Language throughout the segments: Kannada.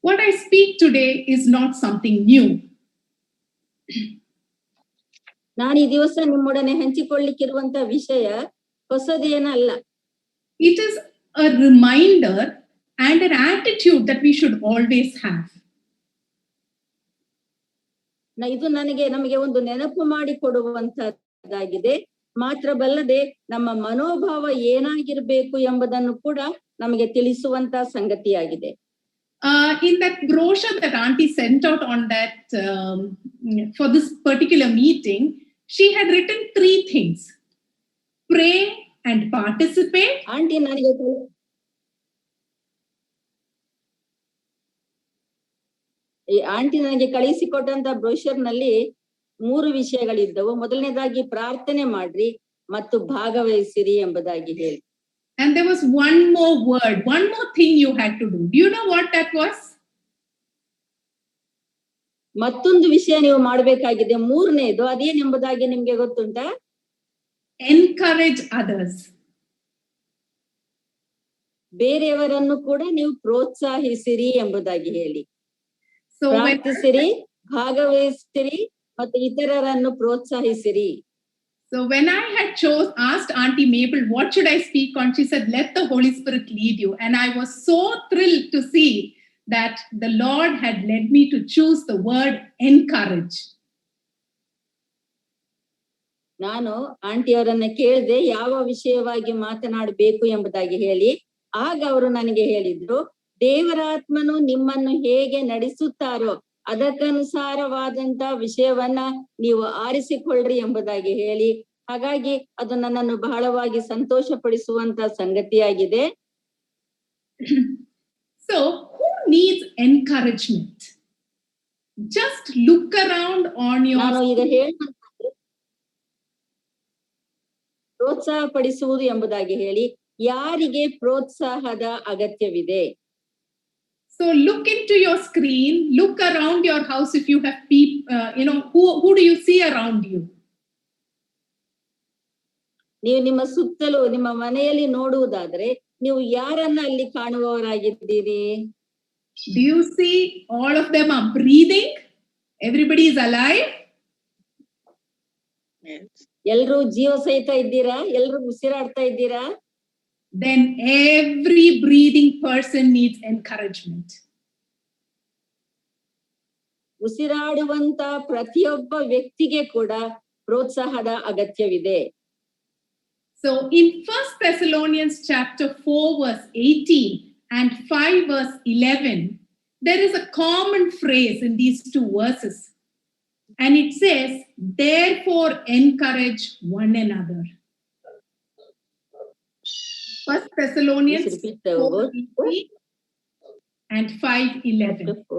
What I speak today is not something new. ನಾನು ಈ ದಿವಸ ನಿಮ್ಮೊಡನೆ ಹಂಚಿಕೊಳ್ಳಿಕ್ಕಿರುವಂತ ವಿಷಯ ಹೊಸದೇನಲ್ಲ. It is a reminder and an attitude that we should always have. ಇದು ನಮಗೆ ಒಂದು ನೆನಪು ಮಾಡಿ ಕೊಡುವಂತದ್ದಾಗಿದೆ. ಮಾತ್ರವಲ್ಲದೆ ನಮ್ಮ ಮನೋಭಾವ ಏನಾಗಿರ್ಬೇಕು ಎಂಬುದನ್ನು ಕೂಡ ನಮಗೆ ತಿಳಿಸುವಂತ ಸಂಗತಿಯಾಗಿದೆ. In that brochure that Auntie sent out on that for this particular meeting, she had written 3 things: pray and participate. Aunty ನನಗೆ ಕಳಿಸಿಕೊಟ್ಟಂತ ಬ್ರೋಷರ್ ನಲ್ಲಿ 3 ವಿಷಯಗಳಿದ್ದವು. ಮೊದಲನೇದಾಗಿ ಪ್ರಾರ್ಥನೆ ಮಾಡ್ರಿ ಮತ್ತು ಭಾಗವಹಿಸಿರಿ ಎಂಬುದಾಗಿ ಹೇಳಿ. And there was one more word, one more thing you had to do. Do you know what that was? ಮತ್ತೊಂದು ವಿಷಯ ನೀವು ಮಾಡಬೇಕಾಗಿದೆ, ಮೂರನೇದು. ಅದೇನೆಂಬುದಾಗಿ ನಿಮ್ಗೆ ಗೊತ್ತುಂಟಾ? Encourage others. ಬೇರೆಯವರನ್ನು ಕೂಡ ನೀವು ಪ್ರೋತ್ಸಾಹಿಸಿರಿ ಎಂಬುದಾಗಿ ಹೇಳಿ. ಪ್ರಾರ್ಥಿಸಿರಿ, ಭಾಗವಹಿಸಿರಿ ಮತ್ತು ಇತರರನ್ನು ಪ್ರೋತ್ಸಾಹಿಸಿರಿ. So when I had asked Auntie Mabel, what should I speak on? She said, let the Holy Spirit lead you. And I was so thrilled to see that the Lord had led me to choose the word encourage. ನಾನು ಆಂಟಿಯವರನ್ನ ಕೇಳಿದೆ ಯಾವ ವಿಷಯವಾಗಿ ಮಾತನಾಡಬೇಕು ಎಂಬುದಾಗಿ ಹೇಳಿ. ಆಗ ಅವರು ನನಗೆ ಹೇಳಿದ್ರು, ದೇವರ ಆತ್ಮನು ನಿಮ್ಮನ್ನು ಹೇಗೆ ನಡೆಸುತ್ತಾರೋ ಅದಕ್ಕನುಸಾರವಾದಂತ ವಿಷಯವನ್ನ ನೀವು ಆರಿಸಿಕೊಳ್ಳ್ರಿ ಎಂಬುದಾಗಿ ಹೇಳಿ. ಹಾಗಾಗಿ ಅದು ನನ್ನನ್ನು ಬಹಳವಾಗಿ ಸಂತೋಷ ಪಡಿಸುವಂತ ಸಂಗತಿಯಾಗಿದೆ. So who needs encouragement? Just look around on your... ನಾನು ಈಗ ಹೇಳುವಂತದ್ದು ಪ್ರೋತ್ಸಾಹ ಪಡಿಸುವುದು ಎಂಬುದಾಗಿ ಹೇಳಿ. ಯಾರಿಗೆ ಪ್ರೋತ್ಸಾಹದ ಅಗತ್ಯವಿದೆ? So look into your screen, look around your house if you have people, who do you see around you? ನೀವು ನಿಮ್ಮ ಸುತ್ತಲೂ ನಿಮ್ಮ ಮನೆಯಲ್ಲಿ ನೋಡುವುದಾದ್ರೆ ನೀವು ಯಾರನ್ನ ಅಲ್ಲಿ ಕಾಣುವವರಾಗಿದ್ದೀರಿ? Do you see all of them are breathing? Everybody is alive? ಎಲ್ರೂ ಜೀವ ಸಹಿತ ಇದ್ದೀರಾ? ಎಲ್ರೂ ಉಸಿರಾಡ್ತಾ ಇದ್ದೀರಾ? Then every breathing person needs encouragement. ಉಸಿರಾಡುವಂತ ಪ್ರತಿಯೊಬ್ಬ ವ್ಯಕ್ತಿಗೆ ಕೂಡ ಪ್ರೋತ್ಸಾಹದ ಅಗತ್ಯವಿದೆ. So in 1 Thessalonians chapter 4 verse 18 and 5 verse 11, there is a common phrase in these 2 verses. And it says, therefore encourage one another. 1 Thessalonians 4:18 and 5:11.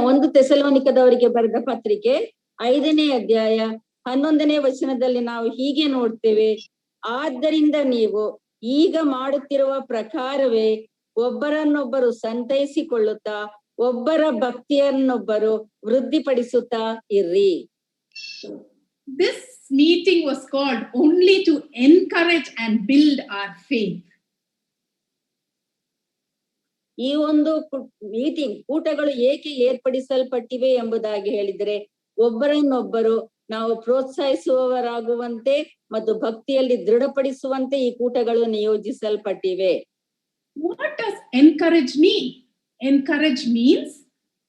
1 ಥೆಸಲೋನಿಕದವರಿಗೆ ಬರೆದ ಪತ್ರಿಕೆ 5ನೇ ಅಧ್ಯಾಯ 11ನೇ ವಚನದಲ್ಲಿ ನಾವು ಹೀಗೆ ನೋಡ್ತೇವೆ, ಆದ್ದರಿಂದ ನೀವು ಈಗ ಮಾಡುತ್ತಿರುವ ಪ್ರಕಾರವೇ ಒಬ್ಬರನ್ನೊಬ್ಬರು ಸಂತೈಸಿಕೊಳ್ಳುತ್ತಾ ಒಬ್ಬರ ಭಕ್ತಿಯನ್ನೊಬ್ಬರು ವೃದ್ಧಿಪಡಿಸುತ್ತಾ ಇರ್ರಿ. This meeting was called only to encourage and build our faith. ಈ ಒಂದು ಕೂಟಗಳು ಏಕೆ ಏರ್ಪಡಿಸಲ್ಪಟ್ಟಿವೆ ಎಂಬುದಾಗಿ ಹೇಳಿದರೆ ಒಬ್ಬರನ್ನೊಬ್ಬರು ನಾವು ಪ್ರೋತ್ಸಾಹಿಸುವವರಾಗುವಂತೆ ಮತ್ತು ಭಕ್ತಿಯಲ್ಲಿ ದೃಢಪಡಿಸುವಂತೆ ಈ ಕೂಟಗಳು ನಿಯೋಜಿಸಲ್ಪಟ್ಟಿವೆ. What does encourage mean? Encourage means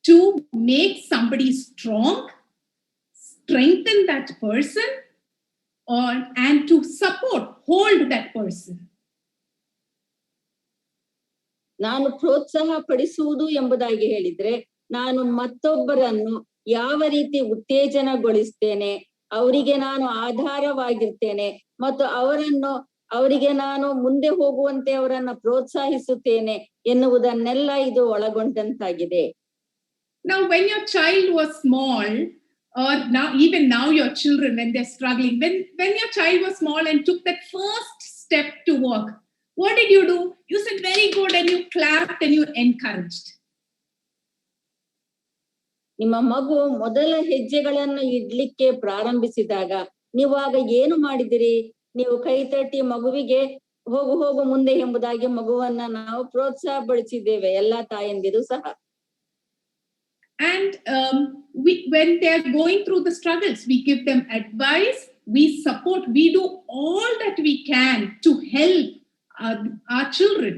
to make somebody strong, strengthen that person, and to hold that person. ನಾನು ಪ್ರೋತ್ಸಾಹ ಪಡಿಸುವುದು ಎಂಬುದಾಗಿ ಹೇಳಿದ್ರೆ ನಾನು ಮತ್ತೊಬ್ಬರನ್ನು ಯಾವ ರೀತಿ ಉತ್ತೇಜನಗೊಳಿಸ್ತೇನೆ, ಅವರಿಗೆ ನಾನು ಆಧಾರವಾಗಿರ್ತೇನೆ ಮತ್ತು ಅವರಿಗೆ ನಾನು ಮುಂದೆ ಹೋಗುವಂತೆ ಅವರನ್ನ ಪ್ರೋತ್ಸಾಹಿಸುತ್ತೇನೆ ಎನ್ನುವುದನ್ನೆಲ್ಲ ಇದು ಒಳಗೊಂಡಂತಾಗಿದೆ. Now when your child was small, or even now your children when they're struggling, when your child was small and took that first step to walk, what did you do? You said very good and you clapped and you encouraged. ನಿಮ್ಮ ಮಗು ಮೊದಲ ಹೆಜ್ಜೆಗಳನ್ನು ಇಡ್ಲಿಕ್ಕೆ ಪ್ರಾರಂಭಿಸಿದಾಗ ನೀವು ಆಗ ಏನು ಮಾಡಿದಿರಿ? ನೀವು ಕೈ ತಟ್ಟಿ ಮಗುವಿಗೆ ಹೋಗು ಹೋಗು ಮುಂದೆ ಎಂಬುದಾಗಿ ಮಗುವನ್ನ ನಾವು ಪ್ರೋತ್ಸಾಹ ಪಡಿಸಿದ್ದೇವೆ ಎಲ್ಲಾ ತಾಯಂದಿರು ಸಹ. And when they are going through the struggles, we give them advice, we support, we do all that we can to help our children.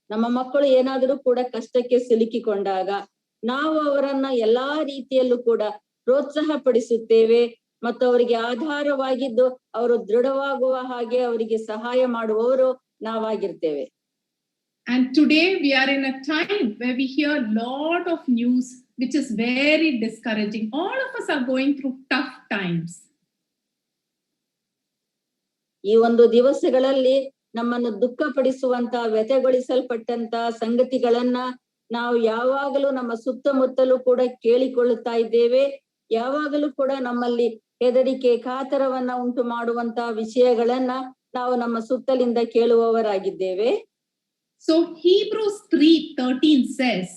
ನಮ್ಮ ಮಕ್ಕಳು ಏನಾದರೂ ಕೂಡ ಕಷ್ಟಕ್ಕೆ ಸಿಲುಕಿಕೊಂಡಾಗ ನಾವು ಅವರನ್ನ ಎಲ್ಲಾ ರೀತಿಯಲ್ಲೂ ಕೂಡ ಪ್ರೋತ್ಸಾಹ ಪಡಿಸುತ್ತೇವೆ ಮತ್ತು ಅವರಿಗೆ ಆಧಾರವಾಗಿದ್ದು ಅವರು ದೃಢವಾಗುವ ಹಾಗೆ ಅವರಿಗೆ ಸಹಾಯ ಮಾಡುವವರು ನಾವಾಗಿರ್ತೇವೆ. And today we are in a time where we hear a lot of news which is very discouraging. All of us are going through tough times. ಈ ಒಂದು ದಿವಸಗಳಲ್ಲಿ ನಮ್ಮನ್ನು ದುಃಖಪಡಿಸುವಂತ ವ್ಯಥೆಗೊಳಿಸಲ್ಪಟ್ಟಂತ ಸಂಗತಿಗಳನ್ನ ನಾವು ಯಾವಾಗಲೂ ನಮ್ಮ ಸುತ್ತಮುತ್ತಲೂ ಕೂಡ ಕೇಳಿಕೊಳ್ಳುತ್ತಾ ಇದ್ದೇವೆ. ಯಾವಾಗಲೂ ಕೂಡ ನಮ್ಮಲ್ಲಿ ಹೆದರಿಕೆ ಕಾತರವನ್ನ ಉಂಟು ಮಾಡುವಂತ ವಿಷಯಗಳನ್ನ ನಾವು ನಮ್ಮ ಸುತ್ತಲಿಂದ ಕೇಳುವವರಾಗಿದ್ದೇವೆ. So Hebrews 3:13 says,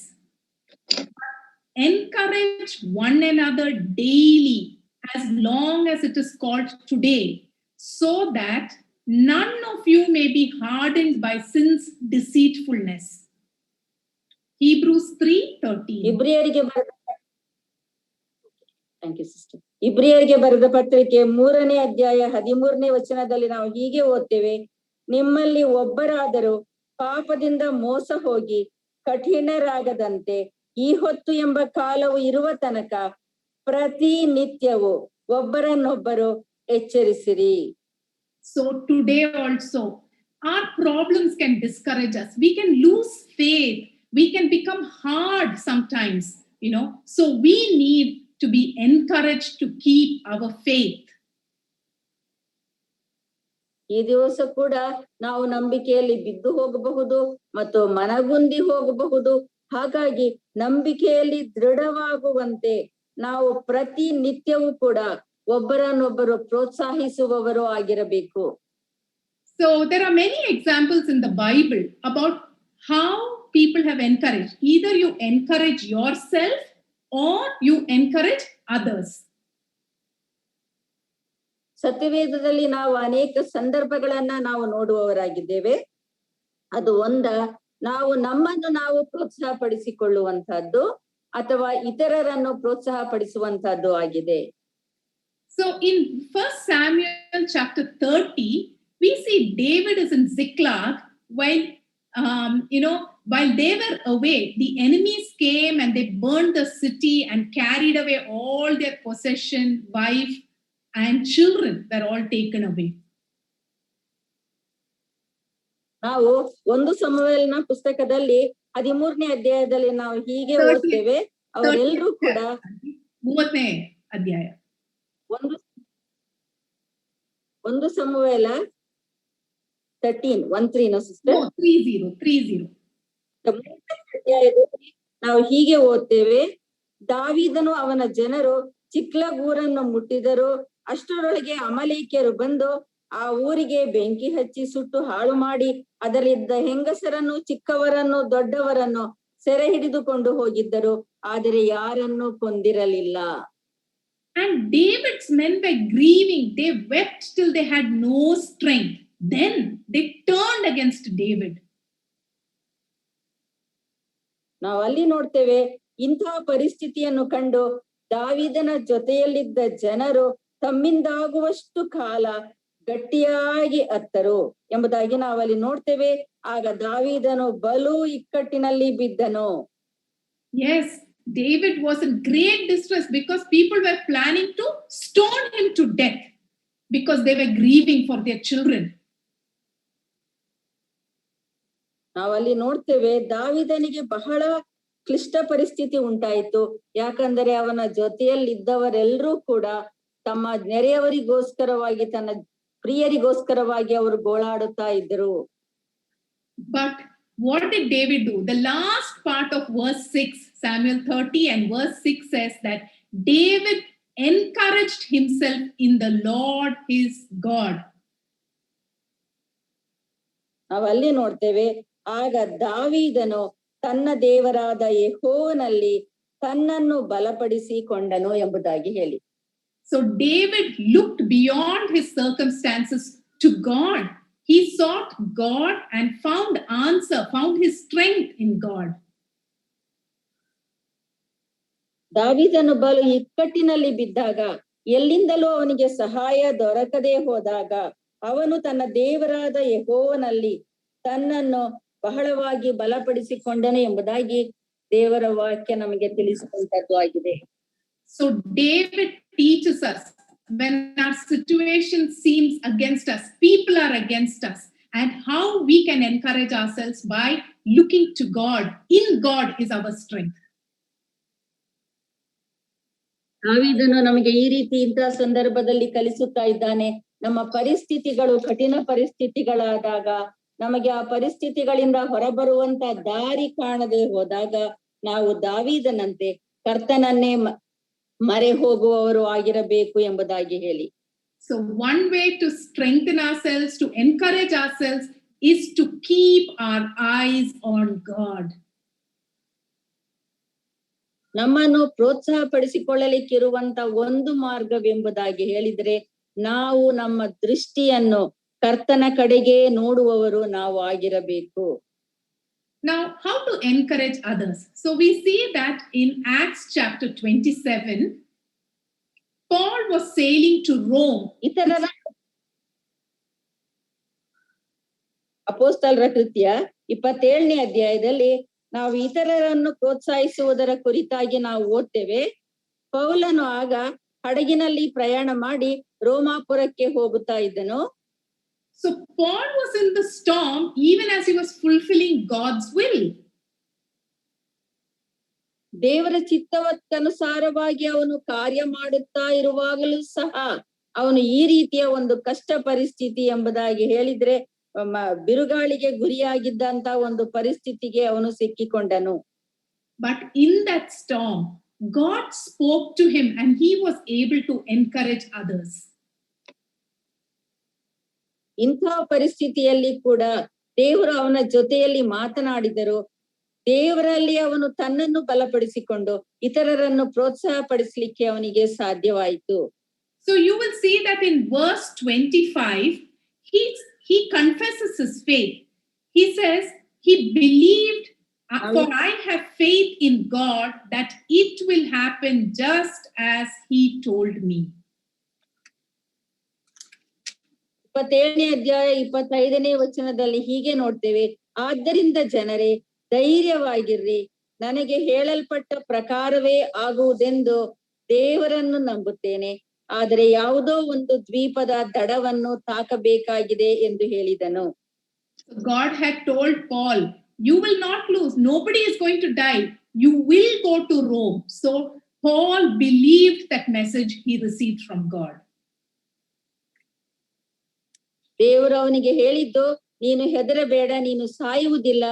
encourage one another daily as long as it is called today, so that none of you may be hardened by sin's deceitfulness. Hebrews 3:13. ಇಬ್ರಿಯರಿಗೆ ಬರೆದ ಪತ್ರಿಕೆ 3ನೇ ಅಧ್ಯಾಯ 13ನೇ ವಚನದಲ್ಲಿ ನಾವು ಹೀಗೆ ಓದ್ತೇವೆ, ನಿಮ್ಮಲ್ಲಿ ಒಬ್ಬರಾದರೂ ಪಾಪದಿಂದ ಮೋಸ ಹೋಗಿ ಕಠಿಣರಾಗದಂತೆ ಈ ಹೊತ್ತು ಎಂಬ ಕಾಲವು ಇರುವ ತನಕ ಪ್ರತಿನಿತ್ಯವೂ ಒಬ್ಬರನ್ನೊಬ್ಬರು ಎಚ್ಚರಿಸಿರಿ. So today also our problems can discourage us. We can lose faith. We can become hard sometimes, so we need to be encouraged to keep our faith. ಈ ದಿವಸ ಕೂಡ ನಾವು ನಂಬಿಕೆಯಲ್ಲಿ ಬಿದ್ದು ಹೋಗಬಹುದು ಮತ್ತು ಮನಗುಂದಿ ಹೋಗಬಹುದು. ಹಾಗಾಗಿ ನಂಬಿಕೆಯಲ್ಲಿ ದೃಢವಾಗುವಂತೆ ನಾವು ಪ್ರತಿನಿತ್ಯವೂ ಕೂಡ ಒಬ್ಬರನ್ನೊಬ್ಬರು ಪ್ರೋತ್ಸಾಹಿಸುವವರು ಆಗಿರಬೇಕು. So there are many examples in the Bible about how people have encouraged. Either you encourage yourself or you encourage others. ಸತ್ಯವೇದದಲ್ಲಿ ನಾವು ಅನೇಕ ಸಂದರ್ಭಗಳನ್ನ ನಾವು ನೋಡುವವರಾಗಿದ್ದೇವೆ. ಅದು ನಾವು ನಮ್ಮನ್ನು ನಾವು ಪ್ರೋತ್ಸಾಹ ಪಡಿಸಿಕೊಳ್ಳುವಂತಹದ್ದು ಅಥವಾ ಇತರರನ್ನು ಪ್ರೋತ್ಸಾಹ ಪಡಿಸುವಂತಹದ್ದು ಆಗಿದೆ. So in 1 Samuel chapter 30, we see David is in Ziklag while they were away, the enemies came and they burned the city and carried away all their possession, wife and children were all taken away. ನಾವು 1 ಸಮುವೇಲನ ಪುಸ್ತಕದಲ್ಲಿ 13ನೇ ಅಧ್ಯಾಯದಲ್ಲಿ ನಾವು ಹೀಗೆ ಓದ್ತೇವೆ, ಅವರೆಲ್ಲರೂ ಕೂಡ 30ನೇ ಅಧ್ಯಾಯ 1 ಸಮುವೇಲ 13 ಸಿಸ್ಟರ್ 30 ಅಧ್ಯಾಯದಲ್ಲಿ ನಾವು ಹೀಗೆ ಓದ್ತೇವೆ, ದಾವೀದನು ಅವನ ಜನರು ಚಿಕ್ಲಗೂರನ್ನು ಮುಟ್ಟಿದರು, ಅಷ್ಟರೊಳಗೆ ಅಮಲೇಕ್ಯರು ಬಂದು ಆ ಊರಿಗೆ ಬೆಂಕಿ ಹಚ್ಚಿ ಸುಟ್ಟು ಹಾಳು ಮಾಡಿ ಅದರಲ್ಲಿದ್ದ ಹೆಂಗಸರನ್ನು ಚಿಕ್ಕವರನ್ನು ದೊಡ್ಡವರನ್ನು ಸೆರೆ ಹಿಡಿದುಕೊಂಡು ಹೋಗಿದ್ದರು, ಆದರೆ ಯಾರನ್ನು ಕೊಂದಿರಲಿಲ್ಲ. And David's men were grieving. They wept till they had no strength. Then they turned against David. ನಾವು ಅಲ್ಲಿ ನೋಡ್ತೇವೆ, ಇಂತಹ ಪರಿಸ್ಥಿತಿಯನ್ನು ಕಂಡು ದಾವೀದನ ಜೊತೆಯಲ್ಲಿದ್ದ ಜನರು ತಮ್ಮಿಂದಾಗುವಷ್ಟು ಕಾಲ ಗಟ್ಟಿಯಾಗಿ ಅತ್ತರು ಎಂಬುದಾಗಿ ನಾವಲ್ಲಿ ನೋಡ್ತೇವೆ. ಆಗ ದಾವೀದನು ಬಲು ಇಕ್ಕಟ್ಟಿನಲ್ಲಿ ಬಿದ್ದನು. Yes, David was in great distress because people were planning to stone him to death because they were grieving for their children. ನಾವಲ್ಲಿ ನೋಡ್ತೇವೆ, ದಾವೀದನಿಗೆ ಬಹಳ ಕ್ಲಿಷ್ಟ ಪರಿಸ್ಥಿತಿ ಉಂಟಾಯಿತು. ಯಾಕಂದರೆ ಅವನ ಜೊತೆಯಲ್ಲಿದ್ದವರೆಲ್ಲರೂ ಕೂಡ ತಮ್ಮ ನೆರೆಯವರಿಗೋಸ್ಕರವಾಗಿ ತನ್ನ ಪ್ರಿಯರಿಗೋಸ್ಕರವಾಗಿ ಅವರು ಗೋಳಾಡುತ್ತಾ ಇದ್ದರು. But what did David do? The last part of verse 6, Samuel 30 and verse 6 says that David encouraged himself in the Lord his God. ನಾವಲ್ಲಿ ನೋಡ್ತೇವೆ, ಆಗ ದಾವೀದನು ತನ್ನ ದೇವರಾದ ಯೆಹೋವನಲ್ಲಿ ತನ್ನನ್ನು ಬಲಪಡಿಸಿಕೊಂಡನು ಎಂಬುದಾಗಿ ಹೇಳಿ. So David looked beyond his circumstances to God. He sought God and found answer, found his strength in God. ದಾವೀದನು ಬಲು ಇಕ್ಕಟ್ಟಿನಲ್ಲಿ ಬಿದ್ದಾಗ, ಎಲ್ಲಿಂದಲೂ ಅವನಿಗೆ ಸಹಾಯ ದೊರಕದೆ ಹೋದಾಗ, ಅವನು ತನ್ನ ದೇವರಾದ ಯೆಹೋವನಲ್ಲಿ ತನ್ನನ್ನು ಬಹಳವಾಗಿ ಬಲಪಡಿಸಿಕೊಂಡನು ಎಂಬುದಾಗಿ ದೇವರ ವಾಕ್ಯ ನಮಗೆ ತಿಳಿಸುವಂತದ್ದು ಆಗಿದೆ. So David teaches us, when our situation seems against us, people are against us, and how we can encourage ourselves by looking to God. In God is our strength. ದಾವೀದನು ನಮಗೆ ಈ ರೀತಿ ಇಂತಹ ಸಂದರ್ಭದಲ್ಲಿ ಕಲಿಸುತ್ತಾ ಇದ್ದಾನೆ. ನಮ್ಮ ಪರಿಸ್ಥಿತಿಗಳು ಕಠಿಣ ಪರಿಸ್ಥಿತಿಗಳಾದಾಗ, ನಮಗೆ ಆ ಪರಿಸ್ಥಿತಿಗಳಿಂದ ಹೊರಬರುವಂತ ದಾರಿ ಕಾಣದೆ ಹೋದಾಗ, ನಾವು ದಾವೀದನಂತೆ ಕರ್ತನನ್ನೇ ಮರೆ ಹೋಗುವವರು ಆಗಿರಬೇಕು ಎಂಬುದಾಗಿ ಹೇಳಿ. So one way to strengthen ourselves, to encourage ourselves, is to keep our eyes on God. ನಮ್ಮನ್ನು ಪ್ರೋತ್ಸಾಹ ಪಡಿಸಿಕೊಳ್ಳಲಿಕ್ಕಿರುವಂತ ಒಂದು ಮಾರ್ಗವೆಂಬುದಾಗಿ ಹೇಳಿದ್ರೆ, ನಾವು ನಮ್ಮ ದೃಷ್ಟಿಯನ್ನು ಕರ್ತನ ಕಡೆಗೆ ನೋಡುವವರು ನಾವು ಆಗಿರಬೇಕು. Now, how to encourage others? So we see that in Acts chapter 27, Paul was sailing to Rome. ಇತರರ ಅಪೊಸ್ತಲರ ಕೃತ್ಯ 27ನೇ ಅಧ್ಯಾಯದಲ್ಲಿ ನಾವು ಇತರರನ್ನು ಪ್ರೋತ್ಸಾಹಿಸುವುದರ ಕುರಿತಾಗಿ ನಾವು ಓದ್ತೇವೆ. ಪೌಲನು ಆಗ ಹಡಗಿನಲ್ಲಿ ಪ್ರಯಾಣ ಮಾಡಿ ರೋಮಾಪುರಕ್ಕೆ ಹೋಗುತ್ತಾ ಇದ್ದನು. So Paul was in the storm even as he was fulfilling God's will. ದೇವರ ಚಿತ್ತವಕ್ಕನುಸಾರವಾಗಿ ಅವನು ಕಾರ್ಯ ಮಾಡುತ್ತಾ ಇರುವಾಗಲೂ ಸಹ ಅವನು ಈ ರೀತಿಯ ಒಂದು ಕಷ್ಟ ಪರಿಸ್ಥಿತಿ ಎಂಬುದಾಗಿ ಹೇಳಿದ್ರೆ, ಬಿರುಗಾಳಿಗೆ ಗುರಿಯಾಗಿದ್ದಂತ ಒಂದು ಪರಿಸ್ಥಿತಿಗೆ ಅವನು ಸಿಕ್ಕಿಕೊಂಡನು. But in that storm, God spoke to him and he was able to encourage others. ಇಂತಹ ಪರಿಸ್ಥಿತಿಯಲ್ಲಿ ಕೂಡ ದೇವರು ಅವನ ಜೊತೆಯಲ್ಲಿ ಮಾತನಾಡಿದರು. ದೇವರಲ್ಲಿ ಅವನು ತನ್ನನ್ನು ಬಲಪಡಿಸಿಕೊಂಡು ಇತರರನ್ನು ಪ್ರೋತ್ಸಾಹ ಪಡಿಸಲಿಕ್ಕೆ ಅವನಿಗೆ ಸಾಧ್ಯವಾಯಿತು. So you will see that in verse 25, he confesses his faith. He says, he believed, for I have faith in God that it will happen just as he told me. 27ನೇ ಅಧ್ಯಾಯ 25ನೇ ವಚನದಲ್ಲಿ ಹೀಗೆ ನೋಡ್ತೇವೆ, ಆದ್ದರಿಂದ ಜನರೇ ಧೈರ್ಯವಾಗಿರ್ರಿ, ನನಗೆ ಹೇಳಲ್ಪಟ್ಟ ಪ್ರಕಾರವೇ ಆಗುವುದೆಂದು ದೇವರನ್ನು ನಂಬುತ್ತೇನೆ, ಆದರೆ ಯಾವುದೋ ಒಂದು ದ್ವೀಪದ ದಡವನ್ನು ತಾಕಬೇಕಾಗಿದೆ ಎಂದು ಹೇಳಿದನು. God had told Paul, you will not lose, nobody is going to die, you will go to Rome. So Paul believed that message he received from God. ದೇವರು ಅವನಿಗೆ ಹೇಳಿದ್ದು, ನೀನು ಹೆದರಬೇಡ, ನೀನು ಸಾಯುವುದಿಲ್ಲ,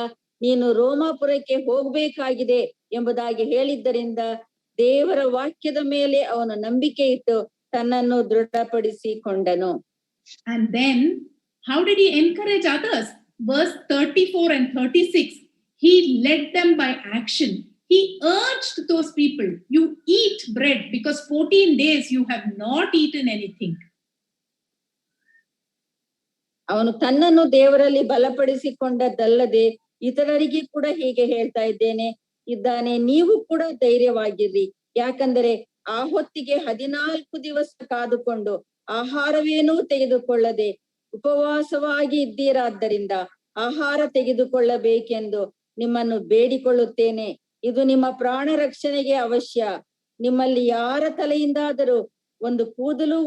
ನೀನು ರೋಮಾಪುರಕ್ಕೆ ಹೋಗ್ಬೇಕಾಗಿದೆ ಎಂಬುದಾಗಿ ಹೇಳಿದ್ದರಿಂದ ದೇವರ ವಾಕ್ಯದ ಮೇಲೆ ಅವನು ನಂಬಿಕೆ ಇಟ್ಟು ತನ್ನನ್ನು ದೃಢಪಡಿಸಿಕೊಂಡನು. And then how did he encourage others? Verse 34 and 36, he led them by action. He urged those people, you eat bread because 14 days you have not eaten anything. ಅವನು ತನ್ನನ್ನು ದೇವರಲ್ಲಿ ಬಲಪಡಿಸಿಕೊಂಡದ್ದಲ್ಲದೆ ಇತರರಿಗೆ ಕೂಡ ಹೀಗೆ ಹೇಳ್ತಾ ಇದ್ದಾನೆ, ನೀವು ಕೂಡ ಧೈರ್ಯವಾಗಿರ್ರಿ, ಯಾಕಂದರೆ ಆ ಹೊತ್ತಿಗೆ 14 ದಿವಸ ಕಾದುಕೊಂಡು ಆಹಾರವೇನೂ ತೆಗೆದುಕೊಳ್ಳದೆ ಉಪವಾಸವಾಗಿ ಇದ್ದೀರಾದ್ದರಿಂದ ಆಹಾರ ತೆಗೆದುಕೊಳ್ಳಬೇಕೆಂದು ನಿಮ್ಮನ್ನು ಬೇಡಿಕೊಳ್ಳುತ್ತೇನೆ. ಇದು ನಿಮ್ಮ ಪ್ರಾಣ ರಕ್ಷಣೆಗೆ ಅವಶ್ಯ. ನಿಮ್ಮಲ್ಲಿ ಯಾರ ತಲೆಯಿಂದಾದರೂ ಒಂದು ಕೂದಲು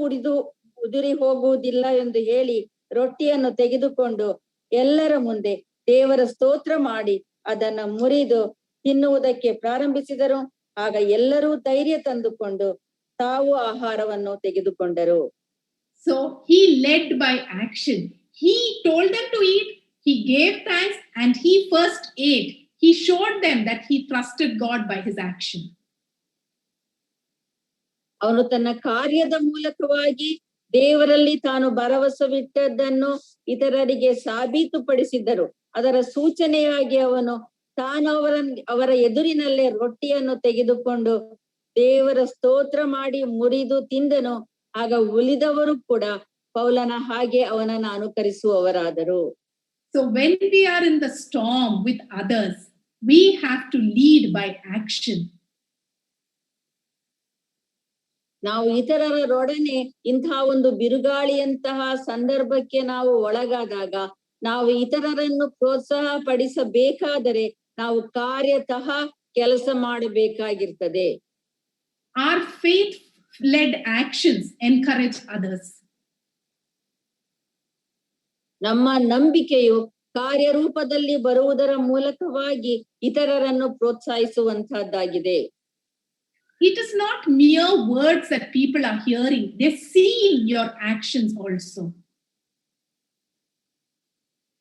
ಉದುರಿ ಹೋಗುವುದಿಲ್ಲ ಎಂದು ಹೇಳಿ ರೊಟ್ಟಿಯನ್ನು ತೆಗೆದುಕೊಂಡು ಎಲ್ಲರ ಮುಂದೆ ದೇವರ ಸ್ತೋತ್ರ ಮಾಡಿ ಅದನ್ನ ಮುರಿದು ತಿನ್ನುವುದಕ್ಕೆ ಪ್ರಾರಂಭಿಸಿದರು. ಆಗ ಎಲ್ಲರೂ ಧೈರ್ಯ ತಂದುಕೊಂಡು ತಾವು ಆಹಾರವನ್ನು ತೆಗೆದುಕೊಂಡರು. So he led by action. He told them to eat, he gave thanks, and he first ate. He showed them that he trusted God by his action. ಅವನು ತನ್ನ ಕಾರ್ಯದ ಮೂಲಕವಾಗಿ ದೇವರಲ್ಲಿ ತಾನು ಭರವಸವಿಟ್ಟದ್ದನ್ನು ಇತರರಿಗೆ ಸಾಬೀತುಪಡಿಸಿದ್ದರು. ಅದರ ಸೂಚನೆಯಾಗಿ ಅವನು ತಾನು ಅವರ ಎದುರಿನಲ್ಲೇ ರೊಟ್ಟಿಯನ್ನು ತೆಗೆದುಕೊಂಡು ದೇವರ ಸ್ತೋತ್ರ ಮಾಡಿ ಮುರಿದು ತಿಂದನು. ಆಗ ಉಳಿದವರು ಕೂಡ ಪೌಲನ ಹಾಗೆ ಅವನನ್ನು ಅನುಕರಿಸುವವರಾದರು. So when we are in the storm with others, we have to lead by action. ನಾವು ಇತರರೊಡನೆ ಇಂತಹ ಒಂದು ಬಿರುಗಾಳಿಯಂತಹ ಸಂದರ್ಭಕ್ಕೆ ನಾವು ಒಳಗಾದಾಗ, ನಾವು ಇತರರನ್ನು ಪ್ರೋತ್ಸಾಹ ಪಡಿಸಬೇಕಾದರೆ ನಾವು ಕಾರ್ಯತಃ ಕೆಲಸ ಮಾಡಬೇಕಾಗಿರ್ತದೆ. Our faith-led actions encourage others. ನಮ್ಮ ನಂಬಿಕೆಯು ಕಾರ್ಯರೂಪದಲ್ಲಿ ಬರುವುದರ ಮೂಲಕವಾಗಿ ಇತರರನ್ನು ಪ್ರೋತ್ಸಾಹಿಸುವಂತಹದ್ದಾಗಿದೆ. It is not mere words that people are hearing. They see your actions also.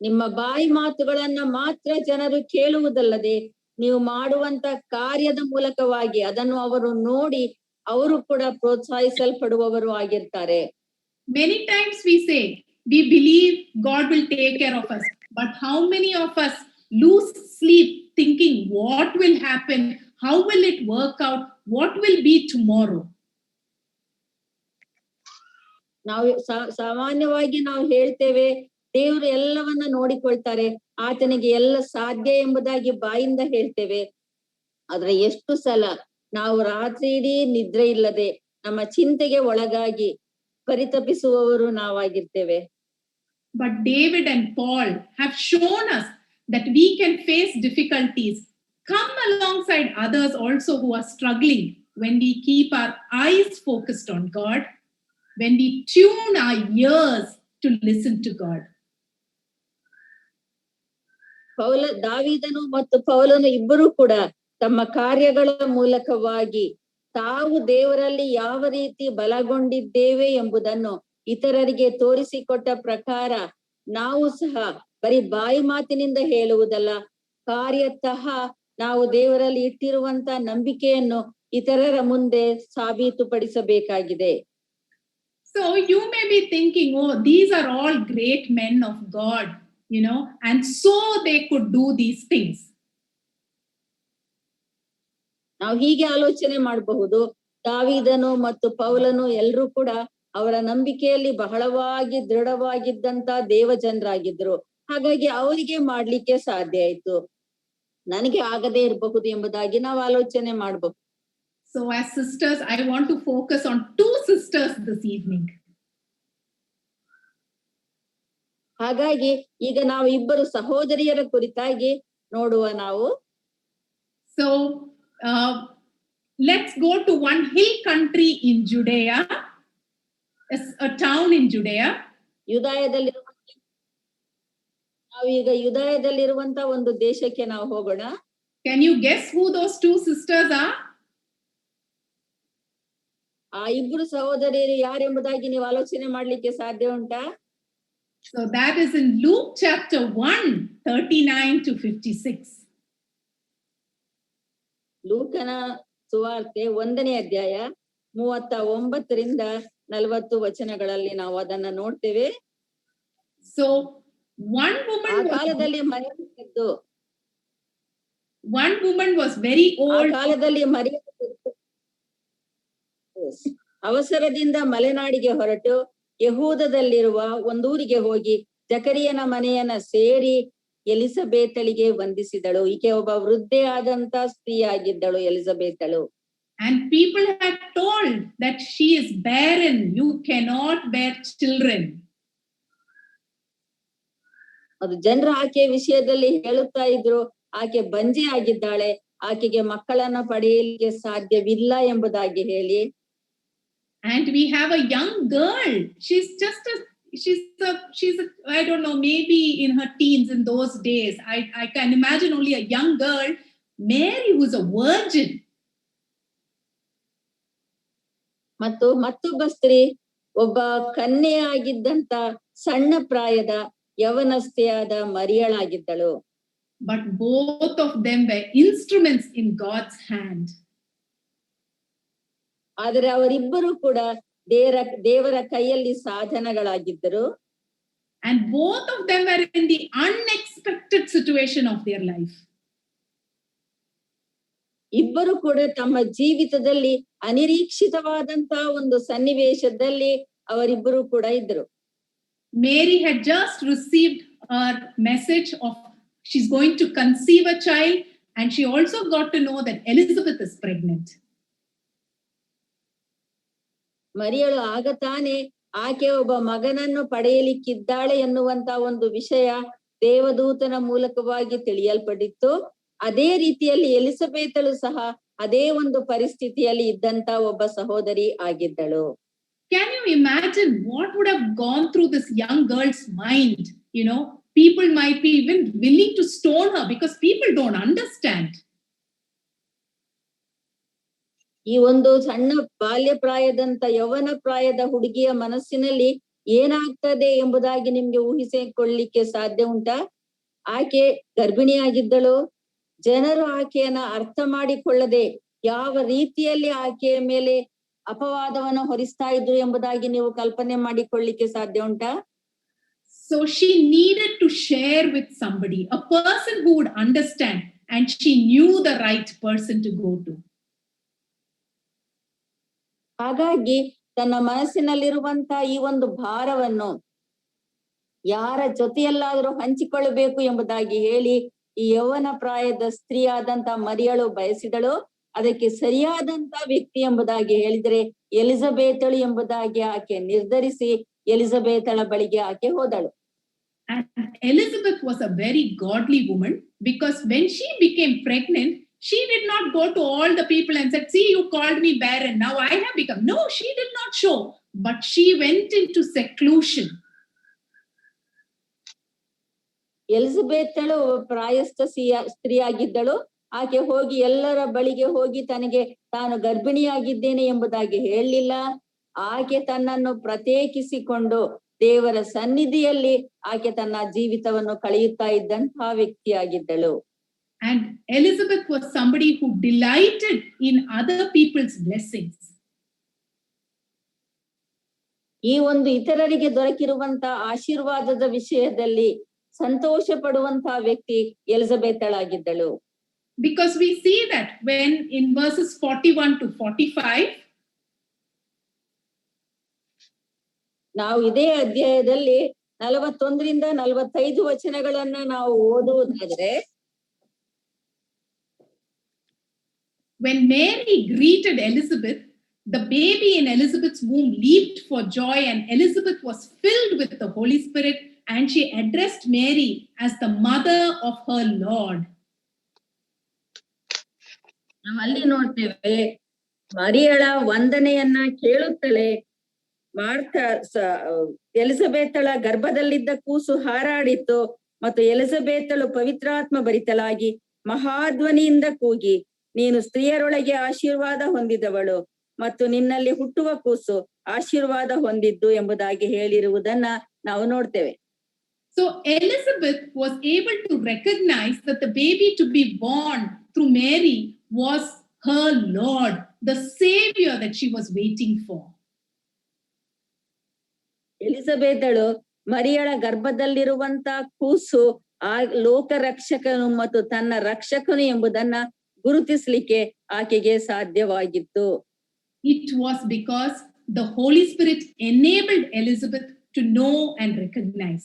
ನಿಮ್ಮ ಬಾಯಿ ಮಾತುಗಳನ್ನ ಮಾತ್ರ ಜನರು ಕೇಳುವುದಲ್ಲದೆ, ನೀವು ಮಾಡುವಂತ ಕಾರ್ಯದ ಮೂಲಕವಾಗಿ ಅದನ್ನು ಅವರು ನೋಡಿ ಅವರು ಕೂಡ ಪ್ರೋತ್ಸಾಹಿಸಲ್ಪಡುವವರು ಆಗಿರ್ತಾರೆ. Many times we say, we believe God will take care of us. But how many of us lose sleep thinking what will happen? How will it work out? What will be tomorrow? ನಾವು ಸಾಮಾನ್ಯವಾಗಿ ನಾವು ಹೇಳ್ತೇವೆ, ದೇವರು ಎಲ್ಲವನ್ನ ನೋಡಿಕೊಳ್ತಾರೆ, ಆತನಿಗೆ ಎಲ್ಲ ಸಾಧ್ಯ ಎಂಬುದಾಗಿ ಬಾಯಿಂದ ಹೇಳ್ತೇವೆ. ಆದ್ರೆ ಎಷ್ಟು ಸಲ ನಾವು ರಾತ್ರಿ ಇಡೀ ನಿದ್ರೆ ಇಲ್ಲದೆ ನಮ್ಮ ಚಿಂತೆಗೆ ಒಳಗಾಗಿ ಪರಿತಪಿಸುವವರು ನಾವಾಗಿರ್ತೇವೆ. But David and Paul have shown us that we can face difficulties, come alongside others also who are struggling when we keep our eyes focused on God, when we tune our ears to listen to God. ದಾವೀದನು ಮತ್ತು ಪೌಲನು ಇಬ್ಬರು ಕೂಡ ತಮ್ಮ ಕಾರ್ಯಗಳ ಮೂಲಕವಾಗಿ ತಾವು ದೇವರಲ್ಲಿ ಯಾವ ರೀತಿ ಬಲಗೊಂಡಿದ್ದೇವೆ ಎಂಬುದನ್ನು ಇತರರಿಗೆ ತೋರಿಸಿಕೊಟ್ಟ ಪ್ರಕಾರ ನಾವು ಸಹ ಬರೀ ಬಾಯಿ ಮಾತಿನಿಂದ ಹೇಳುವುದಲ್ಲ, ಕಾರ್ಯತಃ ನಾವು ದೇವರಲ್ಲಿ ಇಟ್ಟಿರುವಂತ ನಂಬಿಕೆಯನ್ನು ಇತರರ ಮುಂದೆ ಸಾಬೀತುಪಡಿಸಬೇಕಾಗಿದೆ. So you may be thinking, oh, these are all great men of God, and so they could do these things. ನಾವು ಹೀಗೆ ಆಲೋಚನೆ ಮಾಡಬಹುದು, ದಾವೀದನು ಮತ್ತು ಪೌಲನು ಎಲ್ಲರೂ ಕೂಡ ಅವರ ನಂಬಿಕೆಯಲ್ಲಿ ಬಹಳವಾಗಿ ದೃಢವಾಗಿದ್ದಂತ ದೇವಜನರಾಗಿದ್ರು, ಹಾಗಾಗಿ ಅವರಿಗೆ ಮಾಡ್ಲಿಕ್ಕೆ ಸಾಧ್ಯ ಆಯ್ತು, ನನಗೆ ಆಗದೇ ಇರಬಹುದು ಎಂಬುದಾಗಿ ನಾವು ಆಲೋಚನೆ ಮಾಡಬಹುದು. So as sisters, I want to focus on two sisters this evening. ಹಾಗಾಗಿ ಈಗ ನಾವು ಇಬ್ಬರು ಸಹೋದರಿಯರ ಕುರಿತಾಗಿ ನೋಡುವ ನಾವು. So let's go to one hill country in Judea, a town in Judea. ನಾವು ಈಗ ಯುದಾಯದಲ್ಲಿರುವಂತ ಒಂದು ದೇಶಕ್ಕೆ ನಾವು ಹೋಗೋಣ. Can you guess who those two sisters are? ಆ ಇಬ್ಬರು ಸಹೋದರಿಯರು ಯಾರೆಂಬುದಾಗಿ ನೀವು ಆಲೋಚನೆ ಮಾಡ್ಲಿಕ್ಕೆ ಸಾಧ್ಯ ಉಂಟಾ? So that is in Luke chapter 1, 39 to 56. ಲೂಕನ ಸುವಾರ್ತೆ 1ನೇ ಅಧ್ಯಾಯ 39ರಿಂದ 40 ವಚನಗಳಲ್ಲಿ ನಾವು ಅದನ್ನ ನೋಡ್ತೇವೆ. So one woman ಕಾಲದಲ್ಲಿ was very old. ಕಾಲದಲ್ಲಿ ಅವಸರದಿಂದ ಮಲೆನಾಡಿಗೆ ಹೊರಟು ಯಹೂದದಲ್ಲಿರುವ ಒಂದೂರಿಗೆ ಹೋಗಿ ಜಕರಿಯನ ಮನೆಯನ್ನ ಸೇರಿ ಎಲಿಸಬೇತಳಿಗೆ ವಂದಿಸಿದಳು. ಈಕೆ ಒಬ್ಬ ವೃದ್ಧೆ ಆದಂತ ಸ್ತ್ರೀಯಾಗಿದ್ದಳು ಎಲಿಸಬೇತಳು. And people had told that she is barren, you cannot bear children. ಅದು ಜನರು ಆಕೆಯ ವಿಷಯದಲ್ಲಿ ಹೇಳುತ್ತಾ ಇದ್ರು, ಆಕೆ ಬಂಜೆ ಆಗಿದ್ದಾಳೆ, ಆಕೆಗೆ ಮಕ್ಕಳನ್ನ ಪಡೆಯಲಿಕ್ಕೆ ಸಾಧ್ಯವಿಲ್ಲ ಎಂಬುದಾಗಿ ಹೇಳಿ. And we have a young girl. She's I don't know, maybe in her teens in those days. I can imagine only a young girl, Mary, who's a virgin. ಮತ್ತು ಮತ್ತೊಬ್ಬ ಸ್ತ್ರೀ ಒಬ್ಬ ಕನ್ಯೆಯಾಗಿದ್ದಂತ ಸಣ್ಣ ಪ್ರಾಯದ ಯವನಸ್ಥೆಯಾದ ಮರಿಯಳಾಗಿದ್ದಳು. But both of them were instruments in God's hand. ಆದರೆ ಅವರಿಬ್ಬರು ಕೂಡ ದೇವರ ಕೈಯಲ್ಲಿ ಸಾಧನಗಳಾಗಿದ್ದರು. And both of them were in the unexpected situation of their life. ಇಬ್ಬರು ಕೂಡ ತಮ್ಮ ಜೀವಿತದಲ್ಲಿ ಅನಿರೀಕ್ಷಿತವಾದಂತಹ ಒಂದು ಸನ್ನಿವೇಶದಲ್ಲಿ ಅವರಿಬ್ಬರು ಕೂಡ ಇದ್ರು. Mary had just received a message of she's going to conceive a child, and she also got to know that Elizabeth is pregnant. ಮರಿಯಳು ಆಗ ತಾನೇ ಆಕೆ ಒಬ್ಬ ಮಗನನ್ನು ಪಡೆಯಲಿಕ್ಕಿದ್ದಾಳೆ ಎನ್ನುವಂತ ಒಂದು ವಿಷಯ ದೇವದೂತನ ಮೂಲಕವಾಗಿ ತಿಳಿಯಲ್ಪಟ್ಟಿತ್ತು. ಅದೇ ರೀತಿಯಲ್ಲಿ ಎಲಿಸಬೇತಳು ಸಹ ಅದೇ ಒಂದು ಪರಿಸ್ಥಿತಿಯಲ್ಲಿ ಇದ್ದಂತ ಒಬ್ಬ ಸಹೋದರಿ ಆಗಿದ್ದಳು. Can you imagine what would have gone through this young girl's mind? You know, people might be even willing to stone her because people don't understand. ಈ ಒಂದು ಸಣ್ಣ ಬಾಲ್ಯ ಪ್ರಾಯದಂತ ಯೌವನ ಪ್ರಾಯದ ಹುಡುಗಿಯ ಮನಸ್ಸಿನಲ್ಲಿ ಏನಾಗ್ತದೆ ಎಂಬುದಾಗಿ ನಿಮ್ಗೆ ಊಹಿಸಿಕೊಳ್ಳಿಕ್ಕೆ ಸಾಧ್ಯ ಉಂಟಾ? ಆಕೆ ಗರ್ಭಿಣಿಯಾಗಿದ್ದಳು. ಜನರು ಆಕೆಯನ್ನ ಅರ್ಥ ಮಾಡಿಕೊಳ್ಳದೆ ಯಾವ ರೀತಿಯಲ್ಲಿ ಆಕೆಯ ಮೇಲೆ ಅಪವಾದವನ್ನು ಹೊರಿಸ್ತಾ ಇದ್ರು ಎಂಬುದಾಗಿ ನೀವು ಕಲ್ಪನೆ ಮಾಡಿಕೊಳ್ಳಿಕ್ಕೆ ಸಾಧ್ಯ ಉಂಟಾ? So she needed to share with somebody, a person who would understand, and she knew the right person to go to. ಹಾಗಾಗಿ ತನ್ನ ಮನಸ್ಸಿನಲ್ಲಿರುವಂತ ಈ ಒಂದು ಭಾರವನ್ನು ಯಾರ ಜೊತೆಯಲ್ಲಾದರೂ ಹಂಚಿಕೊಳ್ಳಬೇಕು ಎಂಬುದಾಗಿ ಹೇಳಿ ಈ ಯೌವನ ಪ್ರಾಯದ ಸ್ತ್ರೀಯಾದಂತ ಮರಿಯಳು ಬಯಸಿದಳು. ಅದಕ್ಕೆ ಸರಿಯಾದಂತ ವ್ಯಕ್ತಿ ಎಂಬುದಾಗಿ ಹೇಳಿದರೆ ಎಲಿಜಬೇತಳು ಎಂಬುದಾಗಿ ಆಕೆ ನಿರ್ಧರಿಸಿ ಎಲಿಜಬೇತಳ ಬಳಿಗೆ ಆಕೆ ಹೋದಳು. And Elizabeth was a very godly woman, because when she became pregnant, she did not go to all the people and said, see, you called me barren, now I have become. No, she did not show, but she went into seclusion. ಎಲಿಜಬೇತಳು ಪ್ರಾಯಸ್ಥ ಸ್ತ್ರೀಯಾಗಿದ್ದಳು. ಆಕೆ ಹೋಗಿ ಎಲ್ಲರ ಬಳಿಗೆ ಹೋಗಿ ತನಗೆ ತಾನು ಗರ್ಭಿಣಿಯಾಗಿದ್ದೇನೆ ಎಂಬುದಾಗಿ ಹೇಳಲಿಲ್ಲ. ಆಕೆ ತನ್ನನ್ನು ಪ್ರತ್ಯೇಕಿಸಿಕೊಂಡು ದೇವರ ಸನ್ನಿಧಿಯಲ್ಲಿ ಆಕೆ ತನ್ನ ಜೀವಿತವನ್ನು ಕಳೆಯುತ್ತಾ ಇದ್ದಂತಹ ವ್ಯಕ್ತಿಯಾಗಿದ್ದಳು. And Elizabeth was somebody who delighted in other people's blessings. ಈ ಒಂದು ಇತರರಿಗೆ ದೊರಕಿರುವಂತ ಆಶೀರ್ವಾದದ ವಿಷಯದಲ್ಲಿ ಸಂತೋಷ ಪಡುವಂತಹ ವ್ಯಕ್ತಿ ಎಲಿಜಬೇತಳಾಗಿದ್ದಳು. Because we see that when in verses 41 to 45, ನಾವು ಇದೇ ಅಧ್ಯಾಯದಲ್ಲಿ 41ರಿಂದ 45 ವಚನಗಳನ್ನ ನಾವು ಓದುವುದಾದ್ರೆ, when Mary greeted Elizabeth, the baby in Elizabeth's womb leaped for joy, and Elizabeth was filled with the Holy Spirit, and she addressed Mary as the mother of her Lord. ನಾವು ಅಲ್ಲಿ ನೋಡ್ತೇವೆ, ಮರಿಯಳ ವಂದನೆಯನ್ನ ಕೇಳುತ್ತಲೇ ಎಲಿಜಬೇತಳ ಗರ್ಭದಲ್ಲಿದ್ದ ಕೂಸು ಹಾರಾಡಿತು, ಮತ್ತು ಎಲಿಜಬೇತಳು ಪವಿತ್ರಾತ್ಮ ಭರಿತಳಾಗಿ ಮಹಾಧ್ವನಿಯಿಂದ ಕೂಗಿ, ನೀನು ಸ್ತ್ರೀಯರೊಳಗೆ ಆಶೀರ್ವಾದ ಹೊಂದಿದವಳು, ಮತ್ತು ನಿನ್ನಲ್ಲಿ ಹುಟ್ಟುವ ಕೂಸು ಆಶೀರ್ವಾದ ಹೊಂದಿದ್ದು ಎಂಬುದಾಗಿ ಹೇಳಿರುವುದನ್ನ ನಾವು ನೋಡ್ತೇವೆ. So Elizabeth was able to recognize that the baby to be born through Mary was her Lord, the Savior that she was waiting for. ಎಲಿಜಬೇತಳು ಮರಿಯಳ ಗರ್ಭದಲ್ಲಿರುವಂತ ಕೂಸು ಆ ಲೋಕ ರಕ್ಷಕನು ಮತ್ತು ತನ್ನ ರಕ್ಷಕನು ಎಂಬುದನ್ನ ಗುರುತಿಸಲಿಕ್ಕೆ ಆಕೆಗೆ ಸಾಧ್ಯವಾಗಿತ್ತು. It was because the Holy Spirit enabled Elizabeth to know and recognize.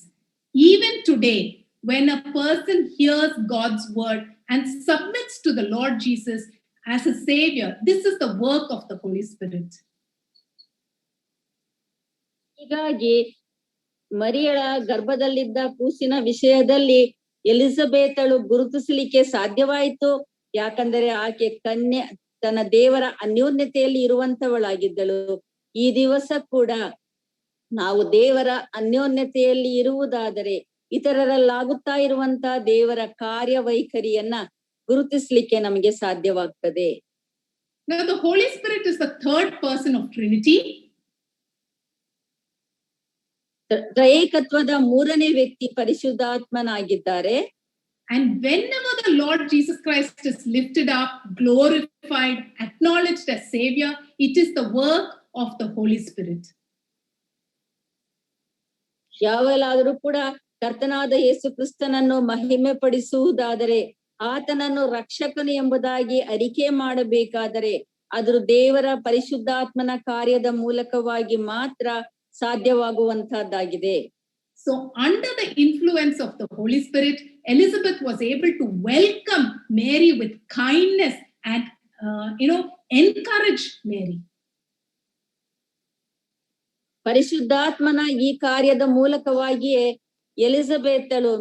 Even today, when a person hears God's word and submits to the Lord Jesus as a Savior, this is the work of the Holy Spirit. ಹೀಗಾಗಿ ಮರಿಯಳ ಗರ್ಭದಲ್ಲಿದ್ದ ಕೂಸಿನ ವಿಷಯದಲ್ಲಿ ಎಲಿಜಬೇತಳು ಗುರುತಿಸಲಿಕ್ಕೆ ಸಾಧ್ಯವಾಯಿತು. ಯಾಕಂದರೆ ಆಕೆ ಕನ್ಯೆ ತನ್ನ ದೇವರ ಅನ್ಯೋನ್ಯತೆಯಲ್ಲಿ ಇರುವಂತವಳಾಗಿದ್ದಳು. ಈ ದಿವಸ ಕೂಡ ನಾವು ದೇವರ ಅನ್ಯೋನ್ಯತೆಯಲ್ಲಿ ಇರುವುದಾದರೆ ಇತರರಲ್ಲಾಗುತ್ತಾ ಇರುವಂತ ದೇವರ ಕಾರ್ಯವೈಖರಿಯನ್ನ ಗುರುತಿಸ್ಲಿಕ್ಕೆ ನಮಗೆ ಸಾಧ್ಯವಾಗ್ತದೆ. Now the Holy Spirit is the third person of Trinity. ತ್ರೈಕತ್ವದ ಮೂರನೇ ವ್ಯಕ್ತಿ ಪರಿಶುದ್ಧಾತ್ಮನಾಗಿದ್ದಾರೆ. And whenever the Lord Jesus Christ is lifted up, glorified, acknowledged as Savior, it is the work of the Holy Spirit. ಯಾವಾಗಲಾದರೂ ಕೂಡ ಕರ್ತನಾದ ಯೇಸು ಕ್ರಿಸ್ತನನ್ನು ಮಹಿಮೆ ಪಡಿಸುವುದಾದರೆ ಆತನನ್ನು ರಕ್ಷಕನು ಎಂಬುದಾಗಿ ಅರಿಕೆ ಮಾಡಬೇಕಾದರೆ ಅದು ದೇವರ ಪರಿಶುದ್ಧಾತ್ಮನ ಕಾರ್ಯದ ಮೂಲಕವಾಗಿ ಮಾತ್ರ ಸಾಧ್ಯವಾಗುವಂತಹದ್ದಾಗಿದೆ. So under the influence of the Holy Spirit, Elizabeth was able to welcome Mary with kindness and encourage Mary. ಪರಿಶುದ್ಧಾತ್ಮನ ಈ ಕಾರ್ಯದ ಮೂಲಕವಾಗಿಯೇ ಎಲಿಜಬೆತಳು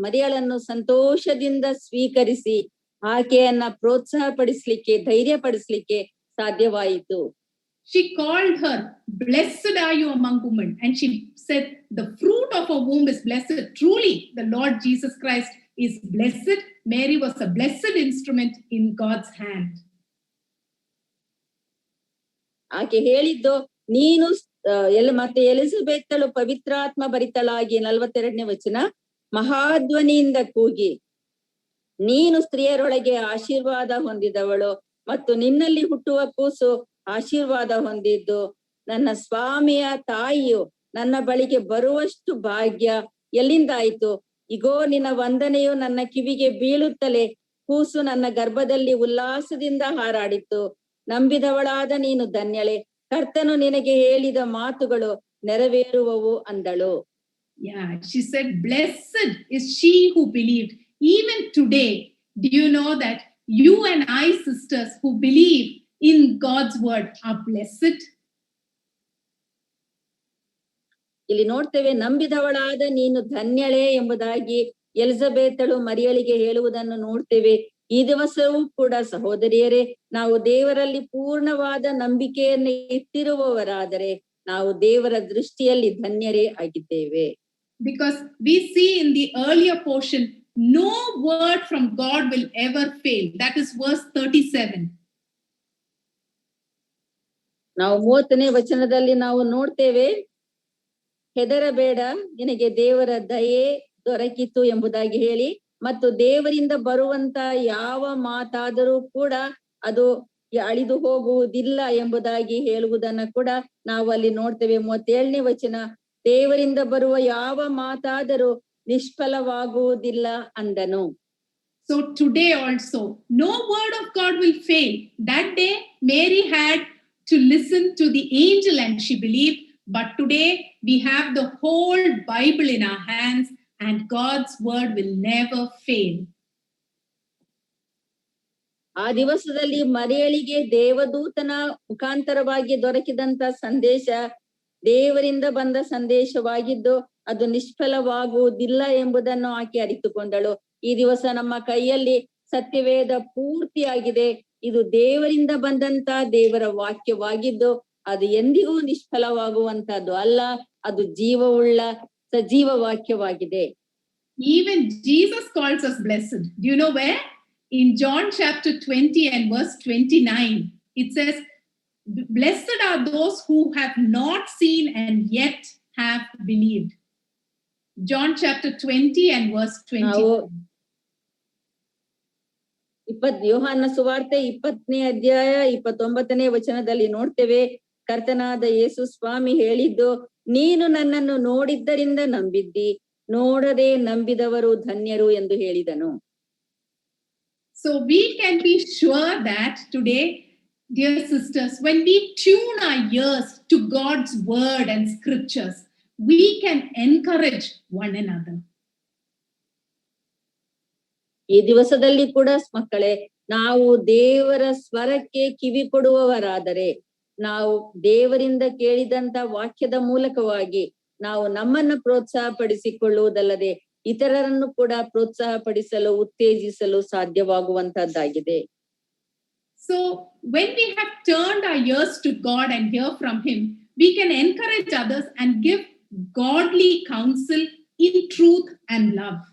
ಮರಿಯಳನ್ನು ಸಂತೋಷದಿಂದ ಸ್ವೀಕರಿಸಿ ಆಕೆಯನ್ನ ಪ್ರೋತ್ಸಾಹಪಡಿಸ್ಲಿಕ್ಕೆ ಧೈರ್ಯಪಡಿಸ್ಲಿಕ್ಕೆ ಸಾಧ್ಯವಾಯಿತು. She called her, "Blessed are you among women," and she said, "The fruit of her womb is blessed." Truly, the Lord Jesus Christ is blessed. Mary was a blessed instrument in God's hand. ಆಕೆ ಹೇಳಿದ್ದು, ನೀನು ಮತ್ತೆ ಎಲಿಜಬೆತಳು ಪವಿತ್ರಾತ್ಮ ಭರಿತಳಾಗಿ 42ನೇ ವಚನ, ಮಹಾಧ್ವನಿಯಿಂದ ಕೂಗಿ, ನೀನು ಸ್ತ್ರೀಯರೊಳಗೆ ಆಶೀರ್ವಾದ ಹೊಂದಿದವಳು ಮತ್ತು ನಿನ್ನಲ್ಲಿ ಹುಟ್ಟುವ ಕೂಸು ಆಶೀರ್ವಾದ ಹೊಂದಿದ್ದು, ನನ್ನ ಸ್ವಾಮಿಯ ತಾಯಿಯು ನನ್ನ ಬಳಿಗೆ ಬರುವಷ್ಟು ಭಾಗ್ಯ ಎಲ್ಲಿಂದಾಯಿತು? ಇಗೋ ನಿನ್ನ ವಂದನೆಯು ನನ್ನ ಕಿವಿಗೆ ಬೀಳುತ್ತಲೇ ಕೂಸು ನನ್ನ ಗರ್ಭದಲ್ಲಿ ಉಲ್ಲಾಸದಿಂದ ಹಾರಾಡಿತು. ನಂಬಿದವಳಾದ ನೀನು ಧನ್ಯಳೆ, ಕರ್ತನು ನಿನಗೆ ಹೇಳಿದ ಮಾತುಗಳು ನೆರವೇರುವವು ಅಂದಳು. Yeah, she said, "Blessed is she who believed." Even today, do you know that you and I, sisters, who believe in God's word are blessed? ಇಲ್ಲಿ ನೋಡ್ತೇವೆ, ನಂಬಿದವಳಾದ ನೀನು ಧನ್ಯಳೆ ಎಂಬುದಾಗಿ ಎಲಿಜಬೆತಳು ಮರಿಯಳಿಗೆ ಹೇಳುವುದನ್ನು ನೋಡ್ತೇವೆ. ಈ ದಿವಸವೂ ಕೂಡ ಸಹೋದರಿಯರೇ, ನಾವು ದೇವರಲ್ಲಿ ಪೂರ್ಣವಾದ ನಂಬಿಕೆಯನ್ನು ಇಟ್ಟಿರುವವರಾದರೆ ನಾವು ದೇವರ ದೃಷ್ಟಿಯಲ್ಲಿ ಧನ್ಯರೇ ಆಗಿದ್ದೇವೆ. Because we see in the earlier portion, no word from God will ever fail. That is verse 37. ನಾವು 30ನೇ ವಚನದಲ್ಲಿ ನಾವು ನೋಡ್ತೇವೆ, ಹೆದರಬೇಡ, ನಿನಗೆ ದೇವರ ದಯೆ ದೊರಕಿತು ಎಂಬುದಾಗಿ ಹೇಳಿ, ಮತ್ತು ದೇವರಿಂದ ಬರುವಂತ ಯಾವ ಮಾತಾದರೂ ಕೂಡ ಅದು ಅಳಿದು ಹೋಗುವುದಿಲ್ಲ ಎಂಬುದಾಗಿ ಹೇಳುವುದನ್ನ ಕೂಡ ನಾವು ಅಲ್ಲಿ ನೋಡ್ತೇವೆ. 37ನೇ ವಚನ, ದೇವರಿಂದ ಬರುವ ಯಾವ ಮಾತಾದರೂ ನಿಷ್ಫಲವಾಗುವುದಿಲ್ಲ ಅಂದನು. So today also, no word of God will fail. That day, Mary had to listen to the angel and she believed. But today, we have the whole Bible in our hands and God's word will never fail. ಆ ದಿವಸದಲ್ಲಿ ಮರಿಯಳಿಗೆ ದೇವದೂತನ ಮುಖಾಂತರವಾಗಿ ದೊರಕಿದಂತ ಸಂದೇಶ ದೇವರಿಂದ ಬಂದ ಸಂದೇಶವಾಗಿದ್ದು ಅದು ನಿಷ್ಫಲವಾಗುವುದಿಲ್ಲ ಎಂಬುದನ್ನು ಆಕೆ ಅರಿತುಕೊಂಡಳು. ಈ ದಿವಸ ನಮ್ಮ ಕೈಯಲ್ಲಿ ಸತ್ಯವೇದ ಪೂರ್ತಿಯಾಗಿದೆ. ಇದು ದೇವರಿಂದ ಬಂದಂತ ದೇವರ ವಾಕ್ಯವಾಗಿದ್ದು ಅದು ಎಂದಿಗೂ ನಿಷ್ಫಲವಾಗುವಂತದ್ದು ಅಲ್ಲ, ಅದು ಜೀವವುಳ್ಳ ಸಜೀವ ವಾಕ್ಯವಾಗಿದೆ. Even Jesus calls us blessed. Do you know where? In John chapter 20 and verse 29, it says, "Blessed are those who have not seen and yet have believed." John chapter 20 and verse 20. ಯೋಹಾನ ಸುವಾರ್ತೆ 20ನೇ ಅಧ್ಯಾಯ 29ನೇ ವಚನದಲ್ಲಿ ನೋಡ್ತೇವೆ, ಕರ್ತನಾದ ಯೇಸು ಸ್ವಾಮಿ ಹೇಳಿದ್ದು, ನೀನು ನನ್ನನ್ನು ನೋಡಿದ್ದರಿಂದ ನಂಬಿದ್ದಿ, ನೋಡದೆ ನಂಬಿದವರು ಧನ್ಯರು ಎಂದು ಹೇಳಿದನು. So we can be sure that today, dear sisters, when we tune our ears to God's word and scriptures, we can encourage one another. ಈ ದಿವಸದಲ್ಲಿ ಕೂಡ ಮಕ್ಕಳೇ, ನಾವು ದೇವರ ಸ್ವರಕ್ಕೆ ಕಿವಿ ಕೊಡುವವರಾದರೆ, ನಾವು ದೇವರಿಂದ ಕೇಳಿದಂತ ವಾಕ್ಯದ ಮೂಲಕವಾಗಿ ನಾವು ನಮ್ಮನ್ನು ಪ್ರೋತ್ಸಾಹ ಪಡಿಸಿಕೊಳ್ಳುವುದಲ್ಲದೆ ಇತರರನ್ನು ಕೂಡ ಪ್ರೋತ್ಸಾಹ ಪಡಿಸಲು ಉತ್ತೇಜಿಸಲು ಸಾಧ್ಯವಾಗುವಂತದ್ದಾಗಿದೆ. So when we have turned our ears to God and hear from him, we can encourage others and give godly counsel in truth and love.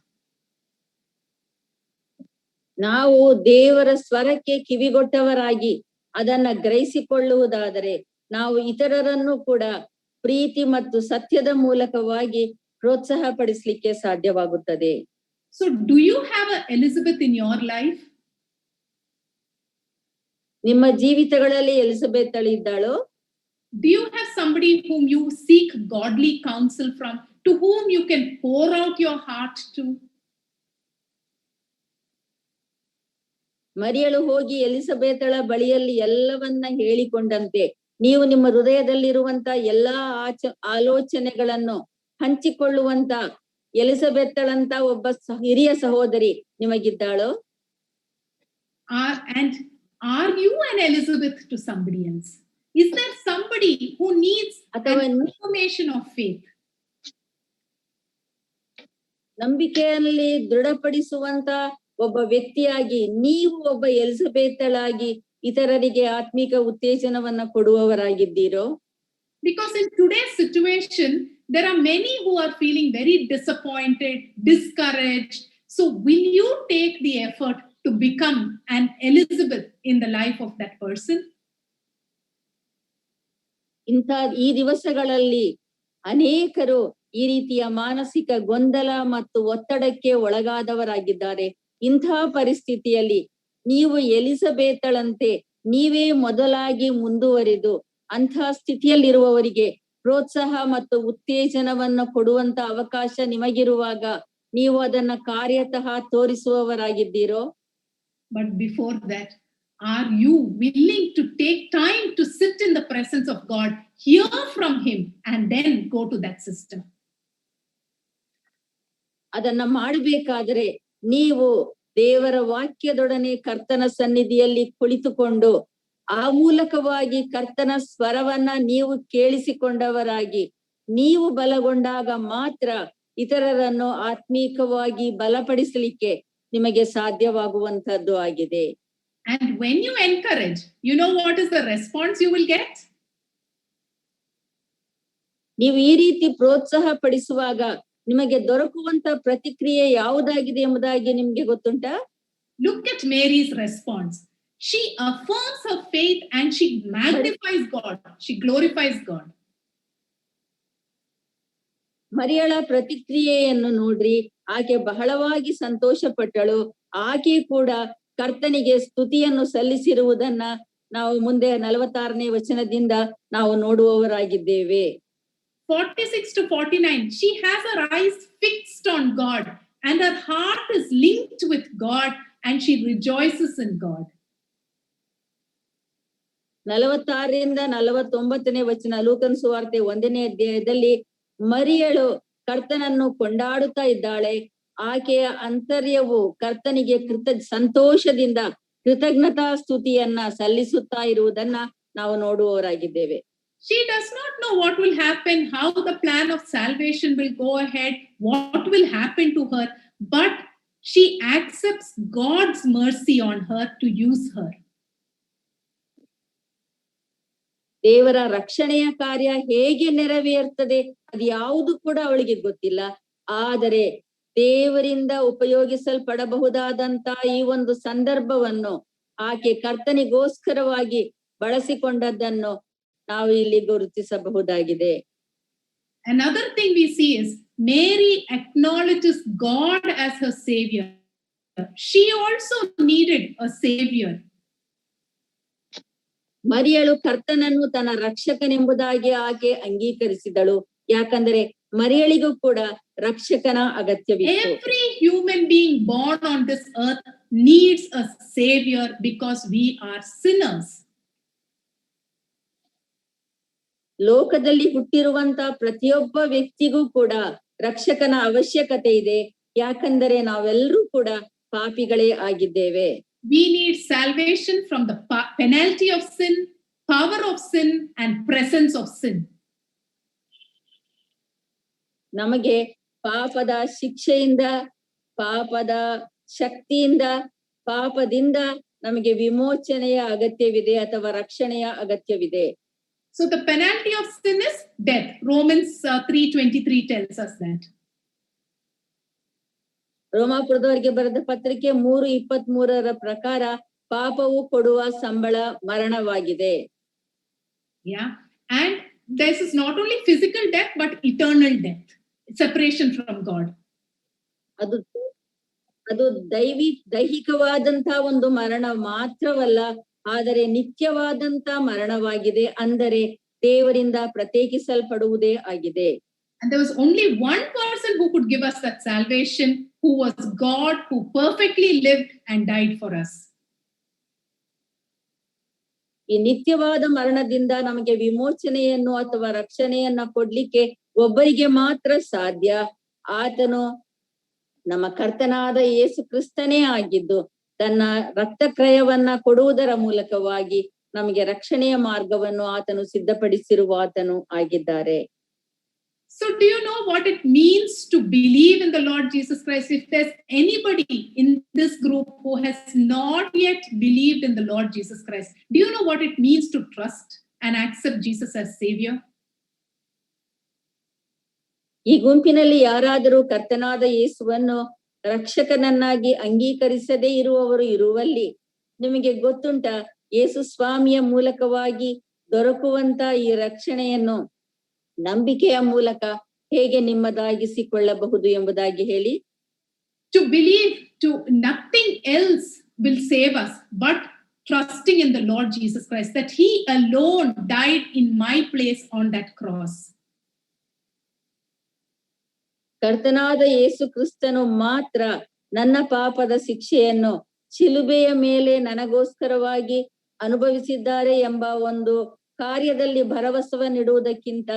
ನಾವು ದೇವರ ಸ್ವರಕ್ಕೆ ಕಿವಿಗೊಟ್ಟವರಾಗಿ ಅದನ್ನ ಗ್ರಹಿಸಿಕೊಳ್ಳುವುದಾದರೆ ನಾವು ಇತರರನ್ನು ಕೂಡ ಪ್ರೀತಿ ಮತ್ತು ಸತ್ಯದ ಮೂಲಕವಾಗಿ ಪ್ರೋತ್ಸಾಹ ಪಡಿಸಲಿಕ್ಕೆ ಸಾಧ್ಯವಾಗುತ್ತದೆ. So do you have a Elizabeth in your life? ನಿಮ್ಮ ಜೀವಿತಗಳಲ್ಲಿ ಎಲಿಜಬೆತಳು ಇದ್ದಾಳೋ? Do you have somebody whom you seek godly counsel from, to whom you can pour out your heart to? ಮರಿಯಳು ಹೋಗಿ ಎಲಿಸಬೇತಳ ಬಳಿಯಲ್ಲಿ ಎಲ್ಲವನ್ನ ಹೇಳಿಕೊಂಡಂತೆ ನೀವು ನಿಮ್ಮ ಹೃದಯದಲ್ಲಿರುವಂತ ಎಲ್ಲಾ ಆಲೋಚನೆಗಳನ್ನು ಹಂಚಿಕೊಳ್ಳುವಂತ ಎಲಿಸಬೆತ್ತಳಂತ ಒಬ್ಬ ಹಿರಿಯ ಸಹೋದರಿ ನಿಮಗಿದ್ದಾಳೋ? And are you an Elizabeth to somebody else? Is there somebody who needs an information of faith? ನಂಬಿಕೆಯಲ್ಲಿ ದೃಢಪಡಿಸುವಂತ ಒಬ್ಬ ವ್ಯಕ್ತಿಯಾಗಿ ನೀವು ಒಬ್ಬ ಎಲಿಸಬೇತಳಾಗಿ ಇತರರಿಗೆ ಆತ್ಮಿಕ ಉತ್ತೇಜನವನ್ನ ಕೊಡುವವರಾಗಿದ್ದೀರೋ? Because in today's situation, there are many who are feeling very disappointed, discouraged. So will you take the effort to become an Elizabeth in the life of that person? ಈ ದಿವಸಗಳಲ್ಲಿ ಅನೇಕರು ಈ ರೀತಿಯ ಮಾನಸಿಕ ಗೊಂದಲ ಮತ್ತು ಒತ್ತಡಕ್ಕೆ ಒಳಗಾದವರಾಗಿದ್ದಾರೆ. ಇಂತಹ ಪರಿಸ್ಥಿತಿಯಲ್ಲಿ ನೀವು ಎಲಿಸಬೇತಳಂತೆ ನೀವೇ ಮೊದಲಾಗಿ ಮುಂದುವರಿದು ಅಂತಹ ಸ್ಥಿತಿಯಲ್ಲಿರುವವರಿಗೆ ಪ್ರೋತ್ಸಾಹ ಮತ್ತು ಉತ್ತೇಜನವನ್ನು ಕೊಡುವಂತ ಅವಕಾಶ ನಿಮಗಿರುವಾಗ ನೀವು ಅದನ್ನ ಕಾರ್ಯತಃ ತೋರಿಸುವವರಾಗಿದ್ದೀರೋ? But before that, are you willing to take time to sit in the presence of God, hear from him, and then go to that system? ಅದನ್ನ ಮಾಡಬೇಕಾದರೆ ನೀವು ದೇವರ ವಾಕ್ಯದೊಡನೆ ಕರ್ತನ ಸನ್ನಿಧಿಯಲ್ಲಿ ಕುಳಿತುಕೊಂಡು ಆ ಮೂಲಕವಾಗಿ ಕರ್ತನ ಸ್ವರವನ್ನ ನೀವು ಕೇಳಿಸಿಕೊಂಡವರಾಗಿ ನೀವು ಬಲಗೊಂಡಾಗ ಮಾತ್ರ ಇತರರನ್ನು ಆತ್ಮೀಕವಾಗಿ ಬಲಪಡಿಸಲಿಕ್ಕೆ ನಿಮಗೆ ಸಾಧ್ಯವಾಗುವಂತದ್ದು ಆಗಿದೆ. And when you encourage, you know what is the response you will get? ನೀವು ಈ ರೀತಿ ಪ್ರೋತ್ಸಾಹ ಪಡಿಸುವಾಗ ನಿಮಗೆ ದೊರಕುವಂತ ಪ್ರತಿಕ್ರಿಯೆ ಯಾವುದಾಗಿದೆ ಎಂಬುದಾಗಿ ನಿಮ್ಗೆ ಗೊತ್ತುಂಟಾ? Look at Mary's response. She affirms her faith and she magnifies God. She glorifies God. ಮರಿಯಳ ಪ್ರತಿಕ್ರಿಯೆಯನ್ನು ನೋಡ್ರಿ, ಆಕೆ ಬಹಳವಾಗಿ ಸಂತೋಷ ಪಟ್ಟಳು. ಆಕೆ ಕೂಡ ಕರ್ತನಿಗೆ ಸ್ತುತಿಯನ್ನು ಸಲ್ಲಿಸಿರುವುದನ್ನ ನಾವು ಮುಂದೆ 46ನೇ ವಚನದಿಂದ ನಾವು ನೋಡುವವರಾಗಿದ್ದೇವೆ. 46 to 49, she has her eyes fixed on God and her heart is linked with God and she rejoices in God. 46ರಿಂದ 49ನೇ ವಚನ ಲೂಕನ ಸುವಾರ್ತೆ 1ನೇ ಅಧ್ಯಾಯದಲ್ಲಿ ಮರಿಯಳು ಕರ್ತನನ್ನು ಕೊಂಡಾಡುತ್ತಾ ಇದ್ದಾಳೆ. ಆಕೆಯ ಅಂತರ್ಯವು ಕರ್ತನಿಗೆ ಸಂತೋಷದಿಂದ ಕೃತಜ್ಞತಾ ಸ್ತುತಿಯನ್ನ ಸಲ್ಲಿಸುತ್ತಾ ಇರುವುದನ್ನ ನಾವು ನೋಡುವವರಾಗಿದ್ದೇವೆ. She does not know what will happen, how the plan of salvation will go ahead, what will happen to her, but she accepts God's mercy on her to use her. ದೇವರ ರಕ್ಷಣೆಯ ಕಾರ್ಯ ಹೇಗೆ ನೆರವೇರ್ತದೆ ಅದು ಯಾವುದು ಕೂಡ ಅವಳಿಗೆ ಗೊತ್ತಿಲ್ಲ. ಆದರೆ ದೇವರಿಂದ ಉಪಯೋಗಿಸಲ್ಪಡಬಹುದಾದಂತ ಈ ಒಂದು ಸಂದರ್ಭವನ್ನು ಆಕೆ ಕರ್ತನಿಗೋಸ್ಕರವಾಗಿ ಬಳಸಿಕೊಂಡದ್ದನ್ನು ನಾವು ಇಲ್ಲಿ ಗುರುತಿಸಬಹುದಾಗಿದೆ. Another thing we see is Mary acknowledges God as her savior. She also needed a savior. ಮರಿಯಳು ಕರ್ತನನ್ನು ತನ್ನ ರಕ್ಷಕನೆಂಬುದಾಗಿ ಆಕೆ ಅಂಗೀಕರಿಸಿದಳು. ಯಾಕಂದ್ರೆ ಮರಿಯಳಿಗೂ ಕೂಡ ರಕ್ಷಕನ ಅಗತ್ಯವಿತ್ತು. Every human being born on this earth needs a savior because we are sinners. ಲೋಕದಲ್ಲಿ ಹುಟ್ಟಿರುವಂತ ಪ್ರತಿಯೊಬ್ಬ ವ್ಯಕ್ತಿಗೂ ಕೂಡ ರಕ್ಷಕನ ಅವಶ್ಯಕತೆ ಇದೆ. ಯಾಕಂದರೆ ನಾವೆಲ್ಲರೂ ಕೂಡ ಪಾಪಿಗಳೇ ಆಗಿದ್ದೇವೆ. We need salvation from the penalty of sin, power of sin, and presence of sin. ನಮಗೆ ಪಾಪದ ಶಿಕ್ಷೆಯಿಂದ, ಪಾಪದ ಶಕ್ತಿಯಿಂದ, ಪಾಪದಿಂದ ನಮಗೆ ವಿಮೋಚನೆಯ ಅಗತ್ಯವಿದೆ ಅಥವಾ ರಕ್ಷಣೆಯ ಅಗತ್ಯವಿದೆ. So the penalty of sin is death. Romans 3:23 tells us that. ರೋಮಾಪುರದವರಿಗೆ ಬರೆದ ಪತ್ರಿಕೆ 3:23 ಪ್ರಕಾರ ಪಾಪವು ಕೊಡುವ ಸಂಬಳ ಮರಣವಾಗಿದೆ. Yeah, and this is not only physical death but eternal death, separation from God. ಅದು ದೈಹಿಕವಾದಂತ ಒಂದು ಮರಣ ಮಾತ್ರವಲ್ಲ, ಆದರೆ ನಿತ್ಯವಾದಂತ ಮರಣವಾಗಿದೆ. ಅಂದರೆ ದೇವರಿಂದ ಪ್ರತ್ಯೇಕಿಸಲ್ಪಡುವುದೇ ಆಗಿದೆ. And there was only one person who could give us that salvation, who was God, who perfectly lived and died for us. ಈ ನಿತ್ಯವಾದ ಮರಣದಿಂದ ನಮಗೆ ವಿಮೋಚನೆಯನ್ನು ಅಥವಾ ರಕ್ಷಣೆಯನ್ನ ಕೊಡ್ಲಿಕ್ಕೆ ಒಬ್ಬರಿಗೆ ಮಾತ್ರ ಸಾಧ್ಯ. ಆತನು ನಮ್ಮ ಕರ್ತನಾದ ಯೇಸು ಕ್ರಿಸ್ತನೇ ಆಗಿದ್ದು ತನ್ನ ರಕ್ತಕ್ರಯವನ್ನ ಕೊಡುವುದರ ಮೂಲಕವಾಗಿ ನಮಗೆ ರಕ್ಷಣೆಯ ಮಾರ್ಗವನ್ನು ಆತನು ಸಿದ್ಧಪಡಿಸಿರುವ ಆತನು ಆಗಿದ್ದಾರೆ. So do you know what it means to believe in the Lord Jesus Christ? If there's anybody in this group who has not yet believed in the Lord Jesus Christ, do you know what it means to trust and accept Jesus as Savior? ಈ ಗುಂಪಿನಲ್ಲಿ ಯಾರಾದರೂ ಕರ್ತನಾದ ಯೇಸುವನ್ನು ರಕ್ಷಕನನ್ನಾಗಿ ಅಂಗೀಕರಿಸದೇ ಇರುವವರು ಇರುವಲ್ಲಿ ನಿಮಗೆ ಗೊತ್ತುಂಟ ಯೇಸು ಸ್ವಾಮಿಯ ಮೂಲಕವಾಗಿ ದೊರಕುವಂತ ಈ ರಕ್ಷಣೆಯನ್ನು ನಂಬಿಕೆಯ ಮೂಲಕ ಹೇಗೆ ನಿಮ್ಮದಾಗಿಸಿಕೊಳ್ಳಬಹುದು ಎಂಬುದಾಗಿ ಹೇಳಿ. To believe to nothing else will save us but trusting in the Lord Jesus Christ, that he alone died in my place on that cross. ಕರ್ತನಾದ ಯೇಸು ಕ್ರಿಸ್ತನು ಮಾತ್ರ ನನ್ನ ಪಾಪದ ಶಿಕ್ಷೆಯನ್ನು ಶಿಲುಬೆಯ ಮೇಲೆ ನನಗೋಸ್ಕರವಾಗಿ ಅನುಭವಿಸಿದ್ದಾರೆ ಎಂಬ ಒಂದು ಕಾರ್ಯದಲ್ಲಿ ಭರವಸವನ್ನಿಡುವುದಕ್ಕಿಂತ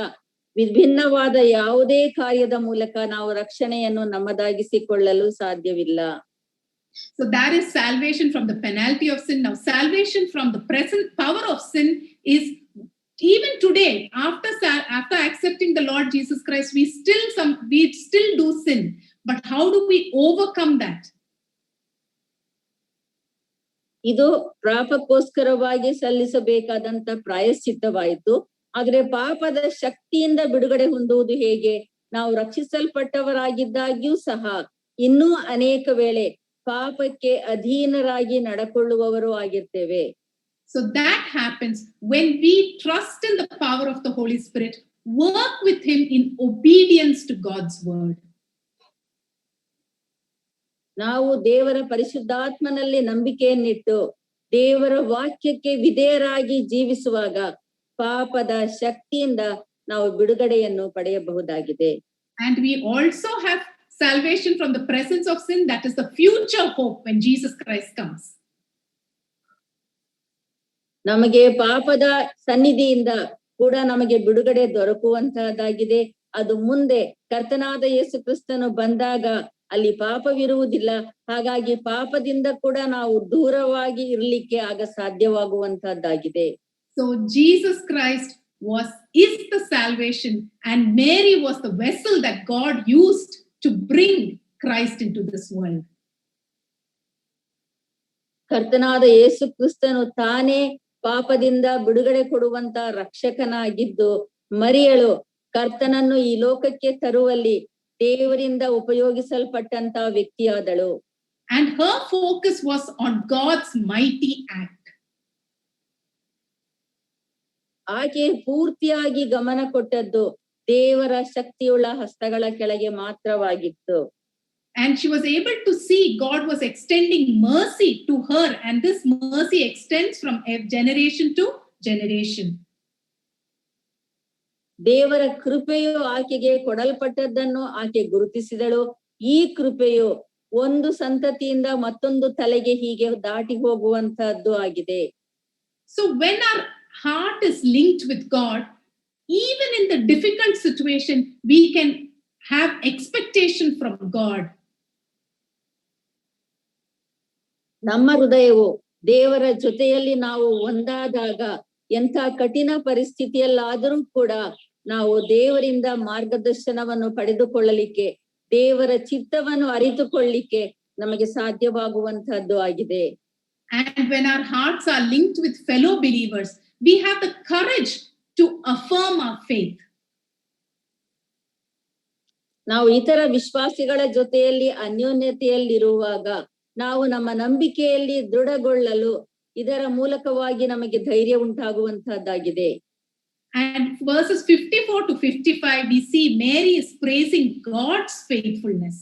ವಿಭಿನ್ನವಾದ ಯಾವುದೇ ಕಾರ್ಯದ ಮೂಲಕ ನಾವು ರಕ್ಷಣೆಯನ್ನು ನಮ್ಮದಾಗಿಸಿಕೊಳ್ಳಲು ಸಾಧ್ಯವಿಲ್ಲ. So that is salvation from the penalty of sin. Now salvation from the present power of sin is even today, after accepting the Lord Jesus Christ, we still do sin. But how do we overcome that? ಇದು ಪಾಪಕ್ಕೋಸ್ಕರವಾಗಿ ಸಲ್ಲಿಸಬೇಕಾದಂತ ಪ್ರಾಯಶ್ಚಿತ್ತವಾಯಿತು. ಆದ್ರೆ ಪಾಪದ ಶಕ್ತಿಯಿಂದ ಬಿಡುಗಡೆ ಹೊಂದುವುದು ಹೇಗೆ? ನಾವು ರಕ್ಷಿಸಲ್ಪಟ್ಟವರಾಗಿದ್ದಾಗ್ಯೂ ಸಹ ಇನ್ನೂ ಅನೇಕ ವೇಳೆ ಪಾಪಕ್ಕೆ ಅಧೀನರಾಗಿ ನಡ್ಕೊಳ್ಳುವವರು ಆಗಿರ್ತೇವೆ. So that happens when we trust in the power of the Holy Spirit, work with him in obedience to God's word. ನಾವು ದೇವರ ಪರಿಶುದ್ಧಾತ್ಮನಲ್ಲಿ ನಂಬಿಕೆಯನ್ನಿಟ್ಟು ದೇವರ ವಾಕ್ಯಕ್ಕೆ ವಿಧೇಯರಾಗಿ ಜೀವಿಸುವಾಗ ಪಾಪದ ಶಕ್ತಿಯಿಂದ ನಾವು ಬಿಡುಗಡೆಯನ್ನು ಪಡೆಯಬಹುದಾಗಿದೆ. And we also have salvation from the presence of sin, that is the future hope when Jesus Christ comes. ನಮಗೆ ಪಾಪದ ಸನ್ನಿಧಿಯಿಂದ ಕೂಡ ನಮಗೆ ಬಿಡುಗಡೆ ದೊರಕುವಂತಹದ್ದಾಗಿದೆ. ಅದು ಮುಂದೆ ಕರ್ತನಾದ ಯೇಸು ಕ್ರಿಸ್ತನು ಬಂದಾಗ ಅಲ್ಲಿ ಪಾಪವಿರುವುದಿಲ್ಲ. ಹಾಗಾಗಿ ಪಾಪದಿಂದ ಕೂಡ ನಾವು ದೂರವಾಗಿ ಇರಲಿಕ್ಕೆ ಆಗ ಸಾಧ್ಯವಾಗುವಂತಹದ್ದಾಗಿದೆ. So Jesus Christ is the salvation, and Mary was the vessel that God used to bring Christ into this world. ಕರ್ತನಾದ ಯೇಸು ಕ್ರಿಸ್ತನು ತಾನೇ ಪಾಪದಿಂದ ಬಿಡುಗಡೆ ಕೊಡುವಂತ ರಕ್ಷಕನಾಗಿದ್ದು ಮರಿಯಳು ಕರ್ತನನ್ನು ಈ ಲೋಕಕ್ಕೆ ತರುವಲ್ಲಿ ದೇವರಿಂದ ಉಪಯೋಗಿಸಲ್ಪಟ್ಟಂತ ವ್ಯಕ್ತಿಯಾದಳು. And her focus was on God's mighty act. ಆಕೆ ಪೂರ್ತಿಯಾಗಿ ಗಮನ ಕೊಟ್ಟದ್ದು ದೇವರ ಶಕ್ತಿಯುಳ್ಳ ಹಸ್ತಗಳ ಕೆಳಗೆ ಮಾತ್ರವಾಗಿತ್ತು. And she was able to see God was extending mercy to her, and this mercy extends from generation to generation. ದೇವರ ಕೃಪೆಯು ಆಕೆಗೆ ಕೊಡಲ್ಪಟ್ಟದ್ದನ್ನು ಆಕೆ ಗುರುತಿಸಿದಳು. ಈ ಕೃಪೆಯು ಒಂದು ಸಂತತಿಯಿಂದ ಮತ್ತೊಂದು ತಲೆಗೆ ಹೀಗೆ ದಾಟಿ ಹೋಗುವಂತಹದ್ದು ಆಗಿದೆ. So when our heart is linked with God, even in the difficult situation, we can have expectation from God. ನಮ್ಮ ಹೃದಯವು ದೇವರ ಜೊತೆಯಲ್ಲಿ ನಾವು ಒಂದಾದಾಗ ಎಂಥ ಕಠಿಣ ಪರಿಸ್ಥಿತಿಯಲ್ಲಾದರೂ ಕೂಡ ನಾವು ದೇವರಿಂದ ಮಾರ್ಗದರ್ಶನವನ್ನು ಪಡೆದುಕೊಳ್ಳಲಿಕ್ಕೆ, ದೇವರ ಚಿತ್ತವನ್ನು ಅರಿತುಕೊಳ್ಳಲಿಕ್ಕೆ ನಮಗೆ ಸಾಧ್ಯವಾಗುವಂತಹದ್ದು ಆಗಿದೆ. And when our hearts are linked with fellow believers, we have the courage to affirm our faith. ನಾವು ಇತರ ವಿಶ್ವಾಸಿಗಳ ಜೊತೆಯಲ್ಲಿ ಅನ್ಯೋನ್ಯತೆಯಲ್ಲಿರುವಾಗ ನಾವು ನಮ್ಮ ನಂಬಿಕೆಯಲ್ಲಿ ದೃಢಗೊಳ್ಳಲು ಇದರ ಮೂಲಕವಾಗಿ ನಮಗೆ ಧೈರ್ಯ ಉಂಟಾಗುವಂತಹದ್ದಾಗಿದೆ. And verses 54 to 55, we see Mary is praising God's faithfulness.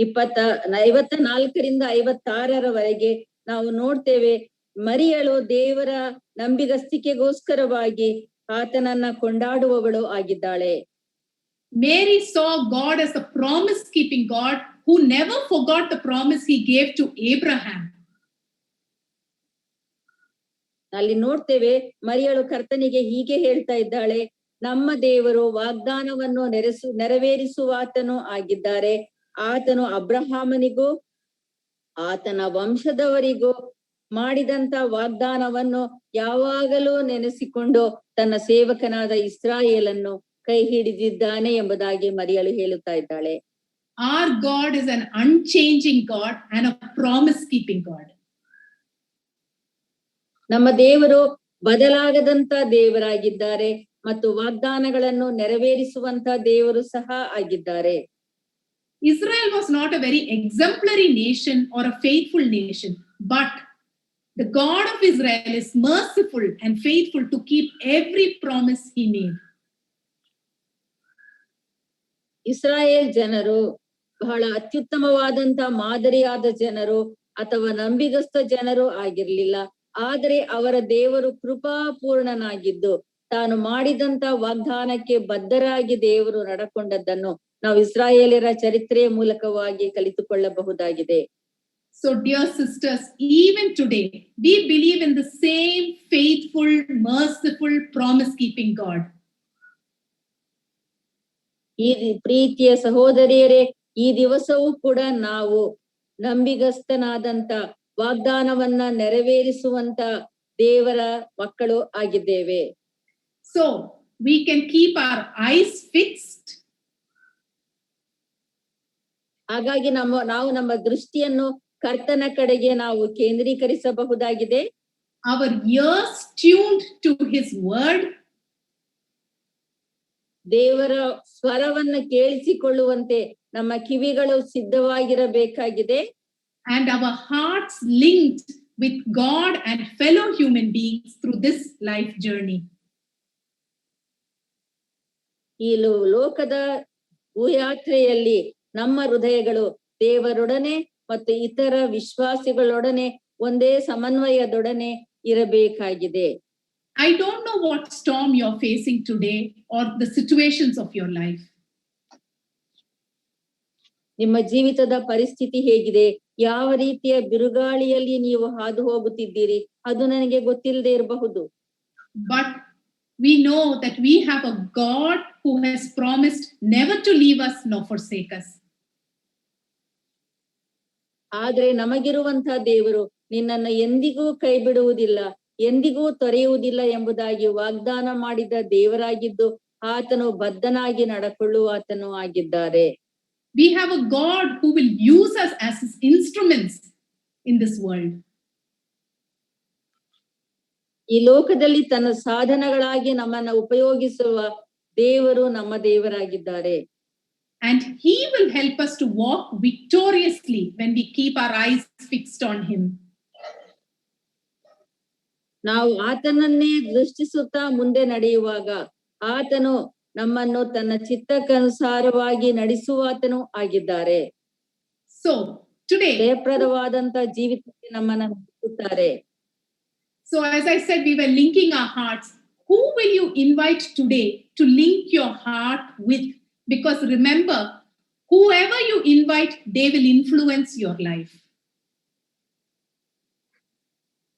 54ರಿಂದ 56ರವರೆಗೆ ನಾವು ನೋಡ್ತೇವೆ, ಮರಿಯಳು ದೇವರ ನಂಬಿಗಸ್ತಿಕೆಗೋಸ್ಕರವಾಗಿ ಆತನನ್ನ ಕೊಂಡಾಡುವವಳು ಆಗಿದ್ದಾಳೆ. Mary saw God as a promise-keeping God who never forgot the promise he gave to Abraham. ಅಲ್ಲಿ ನೋಡ್ತೇವೆ ಮರಿಯಳು ಕರ್ತನಿಗೆ ಹೀಗೆ ಹೇಳ್ತಾ ಇದ್ದಾಳೆ, ನಮ್ಮ ದೇವರು ವಾಗ್ದಾನವನ್ನು ನೆರವೇರಿಸುವಾತನು ಆಗಿದ್ದಾರೆ. ಆತನು ಅಬ್ರಹಾಮನಿಗೂ ಆತನ ವಂಶದವರಿಗೂ ಮಾಡಿದಂತ ವಾಗ್ದಾನವನ್ನು ಯಾವಾಗಲೂ ನೆನೆಸಿಕೊಂಡು ತನ್ನ ಸೇವಕನಾದ ಇಸ್ರಾಯೇಲನ್ನು ಕೈ ಹಿಡಿದಿದ್ದಾನೆ ಎಂಬುದಾಗಿ ಮರಿಯಳು ಹೇಳುತ್ತಾ ಇದ್ದಾಳೆ. Our God is an unchanging God and a promise-keeping God. ನಮ್ಮ ದೇವರು ಬದಲಾಗದಂತ ದೇವರಾಗಿದ್ದಾರೆ ಮತ್ತು ವಾಗ್ದಾನಗಳನ್ನು ನೆರವೇರಿಸುವಂತ ದೇವರು ಸಹ ಆಗಿದ್ದಾರೆ. Israel was not a very exemplary nation or a faithful nation, but the God of Israel is merciful and faithful to keep every promise he made. Israel ಜನರು ಬಹಳ ಅತ್ಯುತ್ತಮವಾದಂತ ಮಾದರಿಯಾದ ಜನರು ಅಥವಾ ನಂಬಿಗಸ್ತ ಜನರು ಆಗಿರ್ಲಿಲ್ಲ. ಆದರೆ ಅವರ ದೇವರು ಕೃಪಾಪೂರ್ಣನಾಗಿದ್ದು ತಾನು ಮಾಡಿದಂತ ವಾಗ್ದಾನಕ್ಕೆ ಬದ್ಧರಾಗಿ ದೇವರು ನಡ್ಕೊಂಡದ್ದನ್ನು ನಾವು ಇಸ್ರಾಯೇಲರ ಚರಿತ್ರೆಯ ಮೂಲಕವಾಗಿ ಕಲಿತುಕೊಳ್ಳಬಹುದಾಗಿದೆ. So dear sisters, even today, we believe in the same faithful, merciful, promise-keeping God. ಈ ಪ್ರೀತಿಯ ಸಹೋದರಿಯರೇ, ಈ ದಿವಸವೂ ಕೂಡ ನಾವು ನಂಬಿಗಸ್ತನಾದಂತ ವಾಗ್ದಾನವನ್ನ ನೆರವೇರಿಸುವಂತ ದೇವರ ಮಕ್ಕಳು ಆಗಿದ್ದೇವೆ. So we can keep our eyes fixed. ಹಾಗಾಗಿ ನಾವು ನಮ್ಮ ದೃಷ್ಟಿಯನ್ನು ಕರ್ತನ ಕಡೆಗೆ ನಾವು ಕೇಂದ್ರೀಕರಿಸಬಹುದಾಗಿದೆ. Our ears tuned to his word. ದೇವರ ಸ್ವರವನ್ನು ಕೇಳಿಸಿಕೊಳ್ಳುವಂತೆ ನಮ್ಮ ಕಿವಿಗಳು ಸಿದ್ಧವಾಗಿರಬೇಕಾಗಿದೆ. And our hearts linked with God and fellow human beings through this life journey. ಈ ಲೋಕದ ಭೂಯಾತ್ರೆಯಲ್ಲಿ ನಮ್ಮ ಹೃದಯಗಳು ದೇವರೊಡನೆ ಮತ್ತು ಇತರ ವಿಶ್ವಾಸಿಗಳೊಡನೆ ಒಂದೇ ಸಮನ್ವಯದೊಡನೆ ಇರಬೇಕಾಗಿದೆ. I don't know what storm you're facing today or the situations of your life. ನಿಮ್ಮ ಜೀವಿತದ ಪರಿಸ್ಥಿತಿ ಹೇಗಿದೆ, ಯಾವ ರೀತಿಯ ಬಿರುಗಾಳಿಯಲ್ಲಿ ನೀವು ಹಾದು ಹೋಗುತ್ತಿದ್ದೀರಿ, ಅದು ನನಗೆ ಗೊತ್ತಿಲ್ಲದೆ ಇರಬಹುದು. But we know that we have a God who has promised never to leave us nor forsake us. ಆದ್ರೆ ನಮಗಿರುವಂತಹ ದೇವರು ನಿನ್ನನ್ನು ಎಂದಿಗೂ ಕೈ ಬಿಡುವುದಿಲ್ಲ, ಎಂದಿಗೂ ತೊರೆಯುವುದಿಲ್ಲ ಎಂಬುದಾಗಿ ವಾಗ್ದಾನ ಮಾಡಿದ ದೇವರಾಗಿದ್ದು ಆತನು ಬದ್ಧನಾಗಿ ನಡ್ಕೊಳ್ಳುವಾತನು ಆಗಿದ್ದಾರೆ. We have a God who will use us as his instruments in this world. ಈ ಲೋಕದಲ್ಲಿ ತನ್ನ ಸಾಧನಗಳಾಗಿ ನಮ್ಮನ್ನ ಉಪಯೋಗಿಸುವ ದೇವರು ನಮ್ಮ ದೇವರಾಗಿದ್ದಾರೆ. And he will help us to walk victoriously when we keep our eyes fixed on him. ನಾವು ಆತನನ್ನೇ ದೃಷ್ಟಿಸುತ್ತಾ ಮುಂದೆ ನಡೆಯುವಾಗ ಆತನು ನಮ್ಮನ್ನು ತನ್ನ ಚಿತ್ತಕ್ಕನುಸಾರವಾಗಿ ನಡೆಸುವಾತನು ಆಗಿದ್ದಾರೆ. So today, ಜಯಪ್ರದವಾದಂತ ಜೀವಿತಕ್ಕೆ ನಮ್ಮನ್ನ ನಡೆಸುತ್ತಾರೆ. So as I said, we were linking our hearts. Who will you invite today to link your heart with? Because remember, whoever you invite, they will influence your life.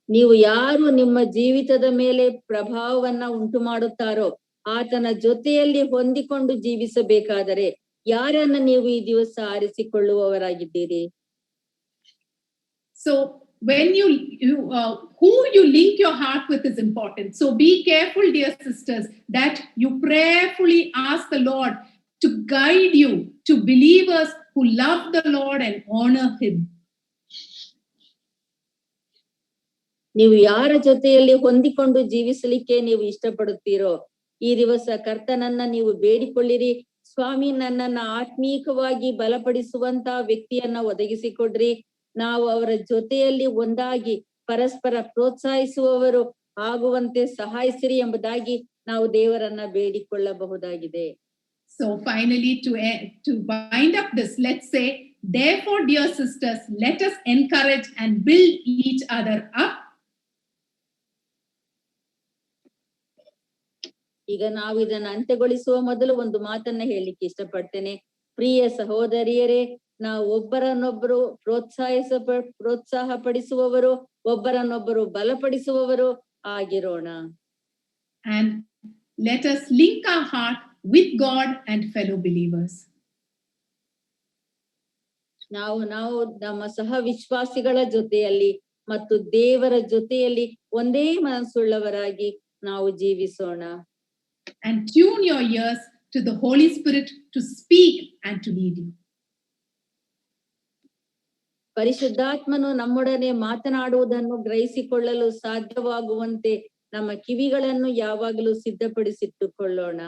ನೀವು ಯಾರು ನಿಮ್ಮ ಜೀವಿತದ ಮೇಲೆ ಪ್ರಭಾವವನ್ನ ಉಂಟು ಮಾಡುತ್ತಾರೋ ಆತನ ಜೊತೆಯಲ್ಲಿ ಹೊಂದಿಕೊಂಡು ಜೀವಿಸಬೇಕಾದರೆ ಯಾರನ್ನ ನೀವು ಈ ದಿವಸ ಆರಿಸಿಕೊಳ್ಳುವವರಾಗಿದ್ದೀರಿ? So when who you link your heart with is important. So be careful, dear sisters, that you prayerfully ask the Lord to guide you to believers who love the Lord and honor him. ನೀವು ಯಾರ ಜೊತೆಯಲ್ಲಿ ಹೊಂದಿಕೊಂಡು ಜೀವಿಸಲಿಕ್ಕೆ ನೀವು ಇಷ್ಟಪಡುತ್ತೀರೋ ಈ ದಿವಸ ಕರ್ತನನ್ನ ನೀವು ಬೇಡಿಕೊಳ್ಳಿರಿ. ಸ್ವಾಮಿ, ನನ್ನನ್ನ ಆತ್ಮೀಕವಾಗಿ ಬಲಪಡಿಸುವಂತ ವ್ಯಕ್ತಿಯನ್ನ ಒದಗಿಸಿಕೊಡ್ರಿ. ನಾವು ಅವರ ಜೊತೆಯಲ್ಲಿ ಒಂದಾಗಿ ಪರಸ್ಪರ ಪ್ರೋತ್ಸಾಹಿಸುವವರು ಆಗುವಂತೆ ಸಹಾಯಿಸಿರಿ ಎಂಬುದಾಗಿ ನಾವು ದೇವರನ್ನ ಬೇಡಿಕೊಳ್ಳಬಹುದಾಗಿದೆ. So finally, to wind up this, let's say, therefore, dear sisters, let us encourage and build each other up. ಈಗ ನಾವು ಇದನ್ನ ಅಂತ್ಯಗೊಳಿಸುವ ಮೊದಲು ಒಂದು ಮಾತನ್ನ ಹೇಳಲಿಕ್ಕೆ ಇಷ್ಟಪಡ್ತೇನೆ. ಪ್ರಿಯ ಸಹೋದರಿಯರೇ, ನಾವು ಒಬ್ಬರನ್ನೊಬ್ಬರು ಪ್ರೋತ್ಸಾಹ ಪಡಿಸುವವರು, ಒಬ್ಬರನ್ನೊಬ್ಬರು ಬಲಪಡಿಸುವವರು ಆಗಿರೋಣ. And let us link our heart with God and fellow believers. ನಾವು ನಮ್ಮ ಸಹ ವಿಶ್ವಾಸಿಗಳ ಜೊತೆಯಲ್ಲಿ ಮತ್ತು ದೇವರ ಜೊತೆಯಲ್ಲಿ ಒಂದೇ ಮನಸ್ಸುಳ್ಳವರಾಗಿ ನಾವು ಜೀವಿಸೋಣ. And tune your ears to the Holy Spirit to speak and to lead you. ಪರಿಶುದ್ಧಾತ್ಮನು ನಮ್ಮೊಡನೆ ಮಾತನಾಡುವುದನ್ನು ಗ್ರಹಿಸಿಕೊಳ್ಳಲು ಸಾಧ್ಯವಾಗುವಂತೆ ನಮ್ಮ ಕಿವಿಗಳನ್ನು ಯಾವಾಗಲೂ ಸಿದ್ಧಪಡಿಸಿಟ್ಟುಕೊಳ್ಳೋಣ.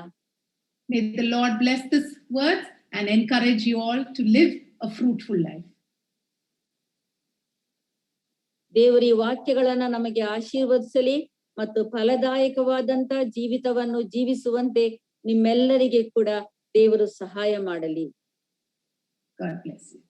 May the Lord bless these words and encourage you all to live a fruitful life. ದೇವರ ಈ ವಾಕ್ಯಗಳನ್ನ ನಮಗೆ ಆಶೀರ್ವದಿಸಲಿ ಮತ್ತು ಫಲದಾಯಕವಾದಂತ ಜೀವಿತವನ್ನು ಜೀವಿಸುವಂತೆ ನಿಮ್ಮೆಲ್ಲರಿಗೆ ಕೂಡ ದೇವರು ಸಹಾಯ ಮಾಡಲಿ. God bless you.